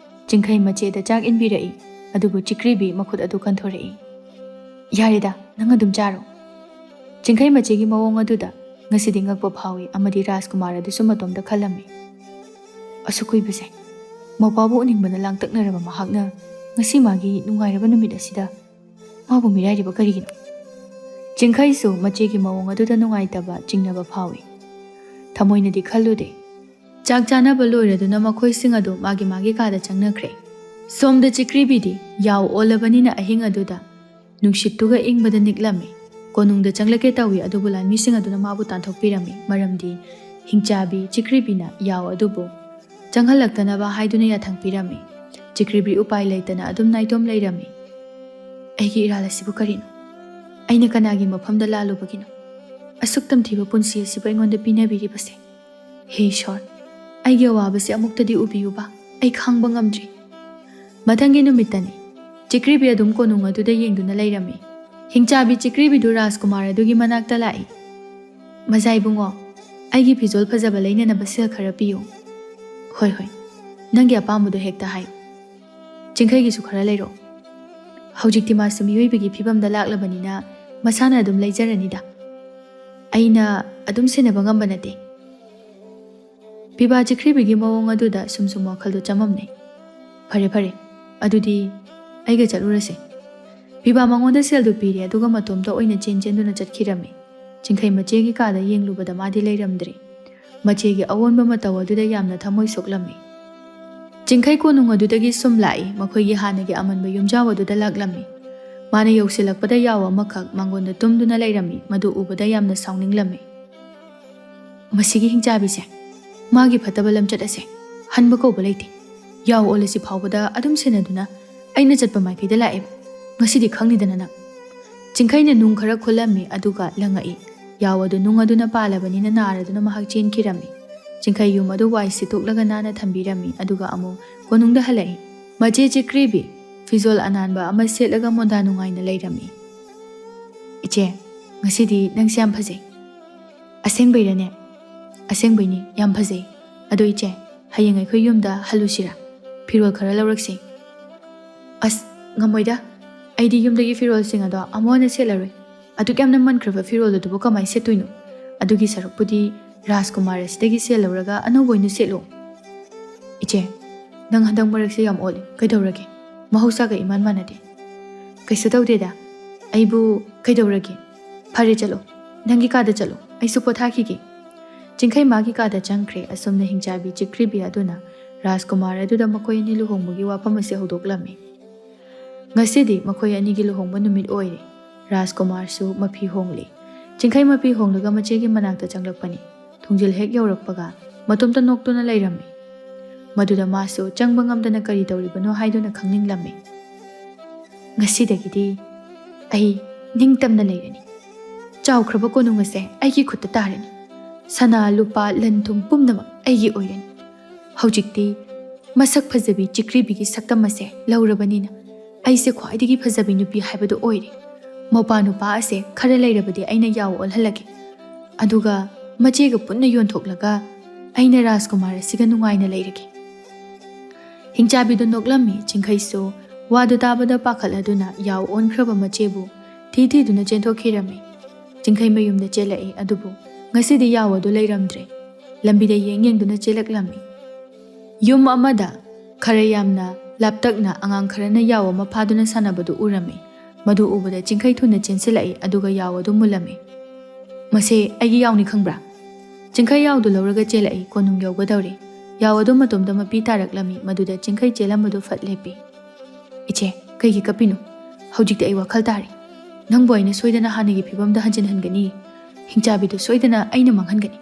ꯆꯤꯡꯈꯩ ꯃꯆꯦꯗ ꯆꯥꯛ ꯏꯟꯕꯤꯔꯛꯏ ꯑꯗꯨꯕꯨ ꯆꯤꯀ꯭ꯔꯤꯕꯤ ꯃꯈꯨꯠ ꯑꯗꯨ ꯀꯟꯊꯣꯔꯛꯏ ꯌꯥꯔꯦꯗ ꯅꯪ ꯑꯗꯨꯝ ꯆꯥꯔꯣ ꯆꯤꯡꯈꯩ ꯃꯆꯦꯒꯤ ꯃꯑꯣꯡ ꯑꯗꯨꯗ ꯉꯁꯤꯗꯤ ꯉꯛꯄ ꯐꯥꯎꯏ ꯑꯃꯗꯤ ꯔꯥꯖꯀꯨꯃꯥꯔ ꯑꯗꯨꯁꯨ ꯃꯇꯣꯝꯗ ꯈꯜꯂꯝꯃꯤ ꯑꯁꯨꯛ ꯀꯨꯏꯕꯁꯦ ꯃꯧꯄꯥꯕꯨ ꯎꯅꯤꯡꯕꯅ ꯂꯥꯡꯇꯛꯅꯔꯕ ꯃꯍꯥꯛꯅ ꯉꯁꯤ ꯃꯥꯒꯤ ꯅꯨꯡꯉꯥꯏꯔꯕ ꯅꯨꯃꯤꯠ ꯑꯁꯤꯗ ꯃꯥꯕꯨ ꯃꯤꯔꯥꯏꯔꯤꯕ ꯀꯔꯤꯒꯤꯅꯣ ꯆꯤꯡꯈꯩꯁꯨ ꯃꯆꯦꯒꯤ ꯃꯑꯣꯡ ꯑꯗꯨꯗ ꯅꯨꯡꯉꯥꯏꯇꯕ ꯆꯤꯡꯅꯕ ꯐꯥꯎꯏ ꯊꯃꯣꯏꯅꯗꯤ ꯈꯜꯂꯨꯗꯦ ꯆꯥꯛ ꯆꯥꯅꯕ ꯂꯣꯏꯔꯗꯨꯅ ꯃꯈꯣꯏꯁꯤꯡ ꯑꯗꯨ ꯃꯥꯒꯤ ꯀꯥꯗ ꯆꯪꯅꯈ꯭ꯔꯦ ꯁꯣꯝꯗ ꯆꯤꯀ꯭ꯔꯤꯕꯤꯗꯤ ꯌꯥꯎ ꯑꯣꯜꯂꯕꯅꯤꯅ ꯑꯍꯤꯡ ꯑꯗꯨꯗ ꯅꯨꯡꯁꯤꯠꯇꯨꯒ ꯏꯪꯕꯗ ꯅꯤꯛꯂꯝꯃꯤ ꯀꯣꯅꯨꯡꯗ ꯆꯪꯂꯛꯀꯦ ꯇꯧꯏ ꯑꯗꯨꯕꯨ ꯂꯥꯟꯃꯤꯁꯤꯡ ꯑꯗꯨꯅ ꯃꯥꯕꯨ ꯇꯥꯟꯊꯣꯛꯄꯤꯔꯝꯃꯤ ꯃꯔꯝꯗꯤ ꯍꯤꯡꯆꯥꯕꯤ ꯆꯤꯀ꯭ꯔꯤꯕꯤꯅ ꯌꯥꯎ ꯑꯗꯨꯕꯨ ꯆꯪꯍꯜꯂꯛꯇꯅꯕ ꯍꯥꯏꯗꯨꯅ ꯌꯥꯊꯪ ꯄꯤꯔꯝꯃꯤ ꯆꯤꯀ꯭ꯔꯤꯕꯤ ꯎꯄꯥꯏ ꯂꯩꯇꯅ ꯑꯗꯨꯝ ꯅꯥꯏꯇꯣꯝ ꯂꯩꯔꯝꯃꯤ ꯑꯩꯒꯤ ꯏꯔꯥꯜ ꯑꯁꯤꯕꯨ ꯀꯔꯤꯅꯣ ꯑꯩꯅ ꯀꯅꯥꯒꯤ ꯃꯐꯝꯗ ꯂꯥꯜꯂꯨꯕꯒꯤꯅꯣ ꯑꯁꯨꯛ ꯇꯝꯊꯤꯕ ꯄꯨꯟꯁꯤ ꯑꯁꯤꯕꯨ ꯑꯩꯉꯣꯟꯗ ꯄꯤꯅꯕꯤꯔꯤꯕꯁꯦ ꯍꯦ ꯏꯁꯣꯔ ꯑꯩꯒꯤ ꯑꯋꯥꯕꯁꯤ ꯑꯃꯨꯛꯇꯗꯤ ꯎꯕꯤꯌꯨꯕ ꯑꯩ ꯈꯥꯡꯕ ꯉꯝꯗ꯭ꯔꯤ ꯃꯊꯪꯒꯤ ꯅꯨꯃꯤꯠꯇꯅꯤ ꯆꯤꯀ꯭ꯔꯤꯕꯤ ꯑꯗꯨꯝ ꯀꯣꯅꯨꯡ ꯑꯗꯨꯗ ꯌꯦꯡꯗꯨꯅ ꯂꯩꯔꯝꯃꯤ ꯍꯤꯡꯆꯥꯕꯤ ꯆꯤꯀ꯭ꯔꯤꯕꯤꯗꯨ ꯔꯥꯖꯀꯨꯃꯥꯔ ꯑꯗꯨꯒꯤ ꯃꯅꯥꯛꯇ ꯂꯥꯛꯏ ꯃꯖꯥꯏꯕꯨꯡꯉꯣ ꯑꯩꯒꯤ ꯐꯤꯖꯣꯜ ꯐꯖꯕ ꯂꯩꯅꯅꯕ ꯁꯦꯜ ꯈꯔ ꯄꯤꯌꯨ ꯍꯣꯏ ꯅꯪꯒꯤ ꯑꯄꯥꯝꯕꯗꯣ ꯍꯦꯛꯇ ꯍꯥꯏꯌꯨ ꯆꯤꯡꯈꯩꯒꯤꯁꯨ ꯈꯔ ꯂꯩꯔꯛꯑꯣ ꯍꯧꯖꯤꯛꯇꯤ ꯃꯥꯁꯨ ꯃꯤꯑꯣꯏꯕꯒꯤ ꯐꯤꯕꯝꯗ ꯂꯥꯛꯂꯕꯅꯤ나 ꯃꯁꯥꯅ ꯑꯗꯨꯝ ꯂꯩꯖꯔꯅꯤꯗ ꯑꯩꯅ ꯑꯗꯨꯝ ꯁꯦꯟꯅꯕ ꯉꯝꯕ ꯅꯠꯇꯦ ꯄꯤꯕꯥ ꯆꯤꯀ꯭ꯔꯤꯕꯤꯒꯤ ꯃꯑꯣꯡ ꯑꯗꯨꯗ ꯁꯨꯝ ꯋꯥꯈꯜꯗꯨ ꯆꯃꯝꯅꯩ ꯐꯔꯦ ꯑꯗꯨꯗꯤ ꯑꯩꯒ ꯆꯠꯂꯨꯔꯁꯦ ꯄꯤꯕꯥ ꯃꯉꯣꯟꯗ ꯁꯦꯜꯗꯨ ꯄꯤꯔꯦ ꯑꯗꯨꯒ ꯃꯇꯣꯝꯇ ꯑꯣꯏꯅ ꯆꯦꯟꯗꯨꯅ ꯆꯠꯈꯤꯔꯝꯃꯤ ꯆꯤꯡꯈꯩ ꯃꯆꯦꯒꯤ ꯀꯥꯗ ꯌꯦꯡꯂꯨꯕꯗ ꯃꯥꯗꯤ ꯂꯩꯔꯝꯗ꯭ꯔꯦ ꯃꯆꯦꯒꯤ ꯑꯑꯣꯟꯕ ꯃꯇꯧ ꯑꯗꯨꯗ ꯌꯥꯝꯅ ꯊꯃꯣꯏ ꯁꯣꯛꯂꯝꯃꯤ ꯆꯤꯡꯈꯩ ꯀꯣꯅꯨꯡ ꯑꯗꯨꯗꯒꯤ ꯁꯨꯝ ꯂꯥꯛꯏ ꯃꯈꯣꯏꯒꯤ ꯍꯥꯟꯅꯒꯤ ꯑꯃꯟꯕ ꯌꯨꯝꯖꯥꯎ ꯑꯗꯨꯗ ꯂꯥꯛꯂꯝꯃꯤ ꯃꯥꯅ ꯌꯧꯁꯤꯜꯂꯛꯄꯗ ꯌꯥꯎ ꯑꯃꯈꯛ ꯃꯥꯡꯒꯣꯟꯗ ꯇꯨꯝꯗꯨꯅ ꯂꯩꯔꯝꯃꯤ ꯃꯗꯨ ꯎꯕꯗ ꯌꯥꯝꯅ ꯁꯥꯎꯅꯤꯡꯂꯝꯃꯤ ꯃꯁꯤꯒꯤ ꯍꯤꯡꯆꯥꯕꯤꯁꯦ ꯃꯥꯒꯤ ꯐꯠꯇꯕ ꯂꯝꯆꯠ ꯑꯁꯦ ꯍꯟꯕ ꯀꯧꯕ ꯂꯩꯇꯦ ꯌꯥꯎ ꯑꯣꯜꯂꯁꯤ ꯐꯥꯎꯕꯗ ꯑꯗꯨꯝ ꯁꯦꯟꯅꯗꯨꯅ ꯑꯩꯅ ꯆꯠꯄ ꯃꯥꯏꯀꯩꯗ ꯂꯥꯛꯑꯦꯕ ꯉꯁꯤꯗꯤ ꯈꯪꯅꯤꯗꯅ ꯅꯪ ꯆꯤꯡꯈꯩꯅ ꯅꯨꯡ ꯈꯔ ꯈꯨꯜꯂꯝꯃꯤ ꯑꯗꯨꯒ ꯂꯪꯉꯛꯏ ꯌꯥꯎ ꯑꯗꯨ ꯅꯨꯡ ꯑꯗꯨꯅ ꯄꯥꯜꯂꯕꯅꯤꯅ ꯅꯥꯔꯗꯨꯅ ꯃꯍꯥꯛ ꯆꯦꯟꯈꯤꯔꯝꯃꯤ ꯆꯤꯡꯈꯩ ꯌꯨꯝ ꯑꯗꯨ ꯋꯥꯏ ꯁꯤꯠꯇꯣꯛꯂꯒ ꯅꯥꯟꯅ ꯊꯝꯕꯤꯔꯝꯃꯤ ꯑꯗꯨꯒ ꯑꯃꯨꯛ ꯀꯣꯅꯨꯡꯗ ꯍꯜꯂꯛꯏ ꯃꯆꯦ ꯆꯤꯀ꯭ꯔꯤꯕꯤ ꯐꯤꯖꯣꯜ ꯑꯅꯥꯟꯕ ꯑꯃ ꯁꯦꯠꯂꯒ ꯃꯣꯟꯗꯥ ꯅꯨꯡꯉꯥꯏꯅ ꯂꯩꯔꯝꯃꯤ ꯏꯆꯦ ꯉꯁꯤꯗꯤ ꯅꯪꯁꯦ ꯌꯥꯝ ꯐꯖꯩ ꯑꯁꯦꯡꯕꯩꯔꯅꯦ ꯑꯁꯦꯡꯕꯩꯅꯤ ꯌꯥꯝ ꯐꯖꯩ ꯑꯗꯣ ꯏꯆꯦ ꯍꯌꯦꯡ ꯑꯩꯈꯣꯏ ꯌꯨꯝꯗ ꯍꯜꯂꯨꯁꯤꯔꯥ ꯐꯤꯔꯣꯜ ꯈꯔ ꯂꯧꯔꯛꯁꯤ ꯑꯁ ꯉꯝꯃꯣꯏꯗ ꯑꯩꯗꯤ ꯌꯨꯝꯗꯒꯤ ꯐꯤꯔꯣꯜꯁꯤꯡ ꯑꯗꯣ ꯑꯃꯨꯛ ꯍꯟꯅ ꯁꯦꯠꯂꯔꯣꯏ ꯑꯗꯨꯛ ꯌꯥꯝꯅ ꯃꯟꯈ꯭ꯔꯕ ꯐꯤꯔꯣꯜ ꯑꯗꯨꯕꯨ ꯀꯃꯥꯏꯅ ꯁꯦꯠꯇꯣꯏꯅꯣ ꯑꯗꯨꯒꯤ ꯁꯔꯨꯛꯄꯨꯗꯤ ꯔꯥꯖꯀꯨꯃꯥꯔ ꯑꯁꯤꯗꯒꯤ ꯁꯦꯜ ꯂꯧꯔꯒ ꯑꯅꯧꯕ ꯑꯣꯏꯅ ꯁꯦꯠꯂꯣ ꯏꯆꯦ ꯅꯪ ꯍꯟꯗꯛ ꯃꯔꯛꯁꯦ ꯌꯥꯝ ꯑꯣꯜꯂꯤ ꯀꯩꯗꯧꯔꯒꯦ ꯃꯍꯧꯁꯥꯒ ꯏꯃꯥꯟ ꯃꯥꯟꯅꯗꯦ ꯀꯩꯁꯨ ꯇꯧꯗꯦꯗ ꯑꯩꯕꯨ ꯀꯩꯗꯧꯔꯒꯦ ꯐꯔꯦ ꯆꯠꯂꯣ ꯅꯪꯒꯤ ꯀꯥꯗ ꯆꯠꯂꯣ ꯑꯩꯁꯨ ꯄꯣꯊꯥꯈꯤꯒꯦ ꯆꯤꯡꯈꯩ ꯃꯥꯒꯤ ꯀꯥꯗ ꯆꯪꯈ꯭ꯔꯦ ꯑꯁꯨꯝꯅ ꯍꯤꯡꯆꯥꯕꯤ ꯆꯤꯀ꯭ꯔꯤꯕꯤ ꯑꯗꯨꯅ ꯔꯥꯖꯀꯨꯃꯥꯔ ꯑꯗꯨꯗ ꯃꯈꯣꯏ ꯑꯅꯤ ꯂꯨꯍꯣꯡꯕꯒꯤ ꯋꯥꯐꯝ ꯑꯁꯤ ꯍꯧꯗꯣꯛꯂꯝꯃꯤ ꯉꯁꯤꯗꯤ ꯃꯈꯣꯏ ꯑꯅꯤꯒꯤ ꯂꯨꯍꯣꯡꯕ ꯅꯨꯃꯤꯠ ꯑꯣꯏꯔꯦ ꯔꯥꯖꯀꯨꯃꯥꯔꯁꯨ ꯃꯐꯤ ꯍꯣꯡꯂꯤ ꯆꯤꯡꯈꯩ ꯃꯐꯤ ꯍꯣꯡꯂꯒ ꯃꯆꯦꯒꯤ ꯃꯅꯥꯛꯇ ꯆꯪꯂꯛꯄꯅꯤ ꯊꯣꯡꯖꯤꯜ ꯍꯦꯛ ꯌꯧꯔꯛꯄꯒ ꯃꯇꯣꯝꯇ ꯅꯣꯛꯇꯨꯅ ꯂꯩꯔꯝꯃꯤ꯫ ꯃꯗꯨꯗ ꯃꯥꯁꯨ ꯆꯪꯕ ꯉꯝꯗꯅ ꯀꯔꯤ ꯇꯧꯔꯤꯕꯅꯣ ꯍꯥꯏꯗꯨꯅ ꯈꯪꯅꯤꯡꯂꯝꯃꯤ꯫ ꯉꯁꯤꯗꯒꯤꯗꯤ ꯑꯩ ꯅꯤꯡꯇꯝꯅ ꯂꯩꯔꯅꯤ꯫ ꯆꯥꯎꯈ꯭ꯔꯕ ꯀꯣꯅꯨꯡ ꯑꯁꯦ ꯑꯩꯒꯤ ꯈꯨꯠꯇ ꯇꯥꯔꯅꯤ꯫ ꯁꯅꯥ ꯂꯨꯄꯥ ꯂꯟ ꯊꯨꯝ ꯄꯨꯝꯅꯃꯛ ꯑꯩꯒꯤ ꯑꯣꯏꯔꯅꯤ꯫ ꯍꯧꯖꯤꯛꯇꯤ ꯃꯁꯛ ꯐꯖꯕꯤ ꯆꯤꯛꯈ꯭ꯔꯤꯕꯤꯒꯤ ꯁꯛꯇꯝ ꯑꯁꯦ ꯂꯧꯔꯕꯅꯤꯅ ꯑꯩꯁꯦ ꯈ꯭ꯋꯥꯏꯗꯒꯤ ꯐꯖꯕꯤ ꯅꯨꯄꯤ ꯍꯥꯏꯕꯗꯨ ꯑꯣꯏꯔꯦ꯫ ꯃꯧꯄꯥ ꯅꯨꯄꯥ ꯑꯁꯦ ꯈꯔ ꯂꯩꯔꯕꯗꯤ ꯑꯩꯅ ꯌꯥꯎ ꯑꯣꯜꯍꯜꯂꯒꯦ꯫ ꯑꯗꯨꯒ ꯃꯆꯦꯒ ꯄꯨꯟꯅ ꯌꯣꯟꯊꯣꯛꯂꯒ ꯑꯩꯅ ꯔꯥꯖꯀꯨꯃꯥꯔ ꯑꯁꯤꯒ ꯅꯨꯡꯉꯥꯏꯅ ꯂꯩꯔꯒꯦ꯫ ꯍꯤꯡꯆꯥꯕꯤꯗꯨ ꯅꯣꯛꯂꯝꯃꯤ꯫ ꯆꯤꯡꯈꯩꯁꯨ ꯋꯥꯗꯨ ꯇꯥꯕꯗ ꯄꯥꯈꯠꯂꯗꯨꯅ ꯌꯥꯎ ꯑꯣꯟꯈ꯭ꯔꯕ ꯃꯆꯦꯕꯨ ꯊꯤꯗꯨꯅ ꯆꯦꯟꯊꯣꯛꯈꯤꯔꯝꯃꯤ꯫ ꯆꯤꯡꯈꯩ ꯃꯌꯨꯝꯗ ꯆꯦꯜꯂꯛꯏ꯫ ꯑꯗꯨꯕꯨ ꯉꯁꯤꯗꯤ ꯌꯥꯎ ꯑꯗꯨ ꯂꯩꯔꯝꯗ꯭ꯔꯦ꯫ ꯂꯝꯕꯤꯗ ꯌꯦꯡꯗꯨꯅ ꯆꯦꯜꯂꯛꯂꯝꯃꯤ꯫ ꯌꯨꯝ ꯑꯃꯗ ꯈꯔ ꯌꯥꯝꯅ ꯂꯥꯞꯇꯛꯅ ꯑꯉꯥꯡ ꯈꯔꯅ ꯌꯥꯎ ꯑꯃ ꯐꯥꯗꯨꯅ ꯁꯥꯟꯅꯕꯗꯨ ꯎꯔꯝꯃꯤ꯫ ꯃꯗꯨ ꯎꯕꯗ ꯆꯤꯡꯈꯩ ꯊꯨꯅ ꯆꯦꯟꯁꯤꯜꯂꯛꯏ꯫ ꯑꯗꯨꯒ ꯌꯥꯎ ꯑꯗꯨ ꯃꯨꯜꯂꯝꯃꯤ꯫ ꯃꯁꯦ ꯑꯩꯒꯤ ꯌꯥꯎꯅꯤ ꯈꯪꯕ꯭ꯔꯥ? ꯆꯤꯡꯈꯩ ꯌꯥꯎꯗꯨ ꯂꯧꯔꯒ ꯆꯦꯜꯂꯛꯏ꯫ ꯀꯣꯅꯨꯡ ꯌꯧꯒꯗꯧꯔꯦ꯫ ꯌꯥꯎ ꯑꯗꯨ ꯃꯇꯣꯝꯇ ꯃꯄꯤ ꯇꯥꯔꯛꯂꯝꯃꯤ꯫ ꯃꯗꯨꯗ ꯆꯤꯡꯈꯩ ꯆꯦꯜꯂꯝꯕꯗꯨ ꯐꯠ लेपी꯫ इचे कई कपिनो हौजिक आई वखल तारी नंबो आइना सोइदना हानिगी फिबमदा हंजिन हनगनी हिंचाबिदु सोइदना आइना मंगहनगनी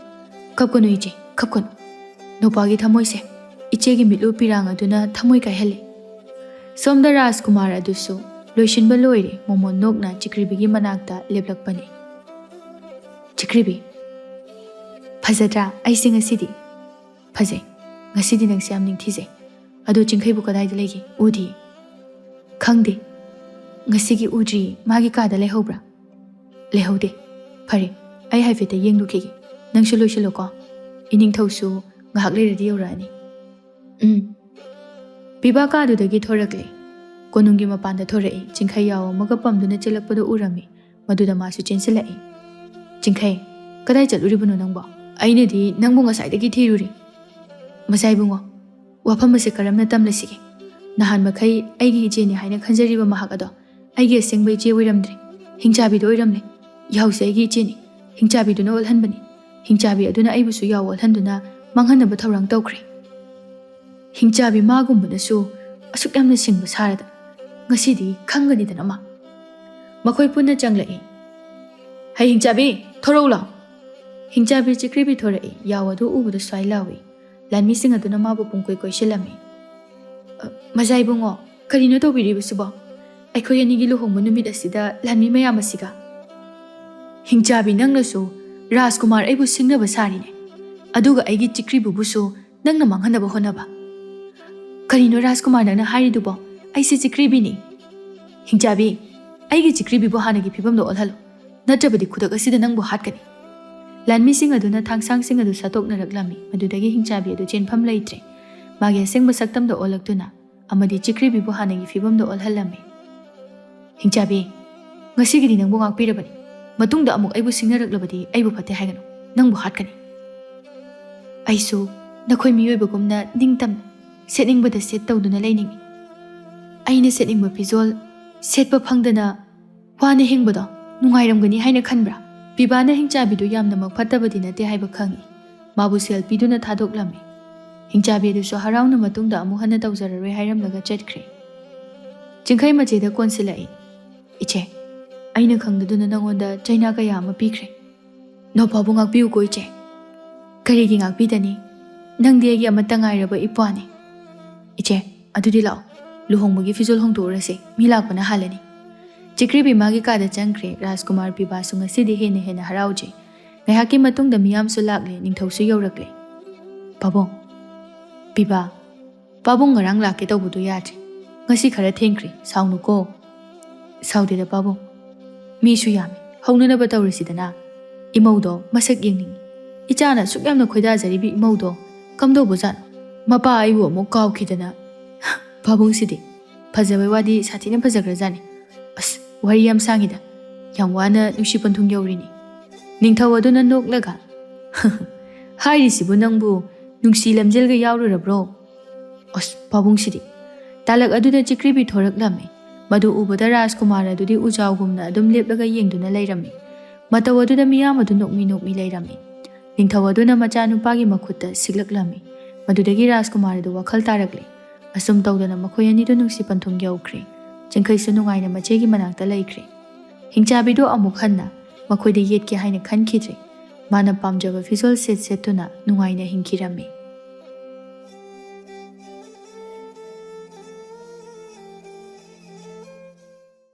कपकनु इचे कपकनु नोपागी थमोइसे इचेगी मिलु पिरांग अदुना थमोइ काइहले सोमदा राजकुमार अदुसु लोइसिनबा लोइरे मोमोन नोकना चिक्रिबिगी मनाक्ता लेपलकपनी चिक्रिबी फजद्रा आइसे ngasiदी फजे ngasiदी नंगसे याम निंगथिजे अदु चिंखैबु कदाइदा लेगी उदी खंगदे ngasiगी उद्री मागी कादा लेहौब्रा लेहौदे फरे आई हाइफेता येंगलुखेगी नंगसु लोइसलोको इनिंगथौसु ngahak leiradi yorani पिबा कादुदगी थोरकले कोनुंगी मपानदा थोरई चिंखै याव मगा पमदुना चेलकपदो उरमी मदुदा मासु चेंसिलई चिंखै कदाइ चलुरिबनो नंगबो आइनेदी नंगबो ngसाइदगी थिरुरी मसाइबुंगो वाफम से करमना तमलसिगे नहान मखै आइगी इचेनि हाइना खंजरिबा महक अदो आइगी असेंगबै इचे ओइरमद्रे हिंचाबिदो ओइरमले यावसे आइगी इचेनि हिंचाबिदुना ओलहनबनी हिंचाबि अदुना आइबुसु याव ओलहनदुना मंगहनबा थौरांग तौख्रे हिंचाबि मागुंबनसु असुक यामना सिंगबा सारदा ngasiदी खंगनिदना मा मखोइ पुन्ना चंगलई है हिंचाबि थोरौला हिंचाबि चिक्रिबि थोरई याव अदु उबुदु स्वाइ लावी लानमी सिंग अदुना माबु पुंकोइ कोइसिलमी मजाइबुंगो करिनो तौबिरिबसुबो अखोइ अनिगी लुहोंबो नुमित असिदा लानमी मयाम असिगा हिंचाबि नंगनसु राजकुमार आइबु सिंगनबा सारिने अदुगा आइगी चिक्रिबुबुसु नंगना मंगहनबा होनबा करिनो राजकुमार नंगना हारिदुबो आइसे चिक्रिबिनी हिंचाबि आइगी चिक्रिबिबु हानगी फिबमदो ओलहलो नत्रबदि खुदक असिदा नंगबु हाटकनी लानमी सिंग अदुना थांगसांग सिंग अदु सतोकनरकलामी मदुदगी हिंचाबि अदु चेनफम लैत्रे मागे असेंगबा सक्तमदो ओलक्तुना अमदि चिक्रिबिबु हानगी फिबमदो ओलहलमी हिंचाबि ngasiगidi नंगबु ngakpirabani matungda amuk aibu singnaraklabadi aibu फते हाइगनो नंगबु हाटकनी आइसु नखोइ मियोइबगुमना निंगतम सेनिंगबदा सेट तौदुना लैनिंगी आइना सेनिंगबा फिजोल सेटबा फंगदना वाना हिंगबदो नुंगाइरमगनी हाइना खनब्रा पिबाना हिंचाबिदु यामना मक फतबदि नते हाइबा खंगी माबु सेल पिदुना थादोकलमी हिंचाबिदुसु हराउना मतुंगदा अमु हन्ना तौजररोइ हाइरमलगा चटख्रे चिंखै मचेदा कोनसिलाई इचे आइना खंगदुना नंगोंदा चैना कया अमा पीख्रे नोपाबु ngakpiu ko iche karigi ngakpidani nangdi agi amata ngairaba ipwani इचे अदुदि लाओ लुहोंबगी फिजोल होंदोरसे मी लाकपना हालनी चिक्रिबि मागी कादा चंख्रे राजकुमार पिबासु ngasiदी हेने हेने हराउजे ngayaki matungda miyamsu lakle ningthौसु यौरकले पाबोंग पिबा पाबोंग ngarang लाके तौबुदु याद्रे ngasi खरा थेंख्रे साउनुको साउदेदा पाबोंग मीसु यामे हौननबा तौरसिदना इमौदो मसक येंगनिंग इचाना सुक्यामना खोइदाजरिबि इमौदो कमदौबो जानो मपा आइबु अमुक काउखिदना पाबोंगसिदि फजबै वादी साथिना फजग्रजानि अस वारी याम सांगिदा याम वाना नुसि पन्थुंग यौरिनि निंगथौ अदुना नोकलगा हाइरिसिबु नंगबु नुंसि लमजेलगा याउरुरब्रो अस पाबोंगसिदि तालक अदुदा चिक्रिबि थोरकलमे मदु उबदा राजकुमार अदुदि उजाउगुमना अदुम लेपलगा येंगदुना लैरम्मी मतौ अदुदा मियाम अदु नोकमी लैरम्मी निंगथौ अदुना मचानुपागी मखुत्ता सिगलकलमी मदुदगी राजकुमार अदु वखल तारकले असुम तौदना मखोइ अनिदु नुंसि पन्थुंग यौख्रे चिंखैसु नुंगाइना मचेगी मनाक्ता लैख्रे हिंचाबिदु अमुक हन्ना मखोइदा येतके हाइना खनखिद्रे ꯃꯥꯅ ꯄꯥꯝꯖꯕ ꯐꯤꯖꯣꯜ ꯁꯦꯠ ꯁꯦꯠꯇꯨꯅ ꯅꯨꯡꯉꯥꯏꯅ ꯍꯤꯡꯈꯤꯔꯝꯃꯤ꯫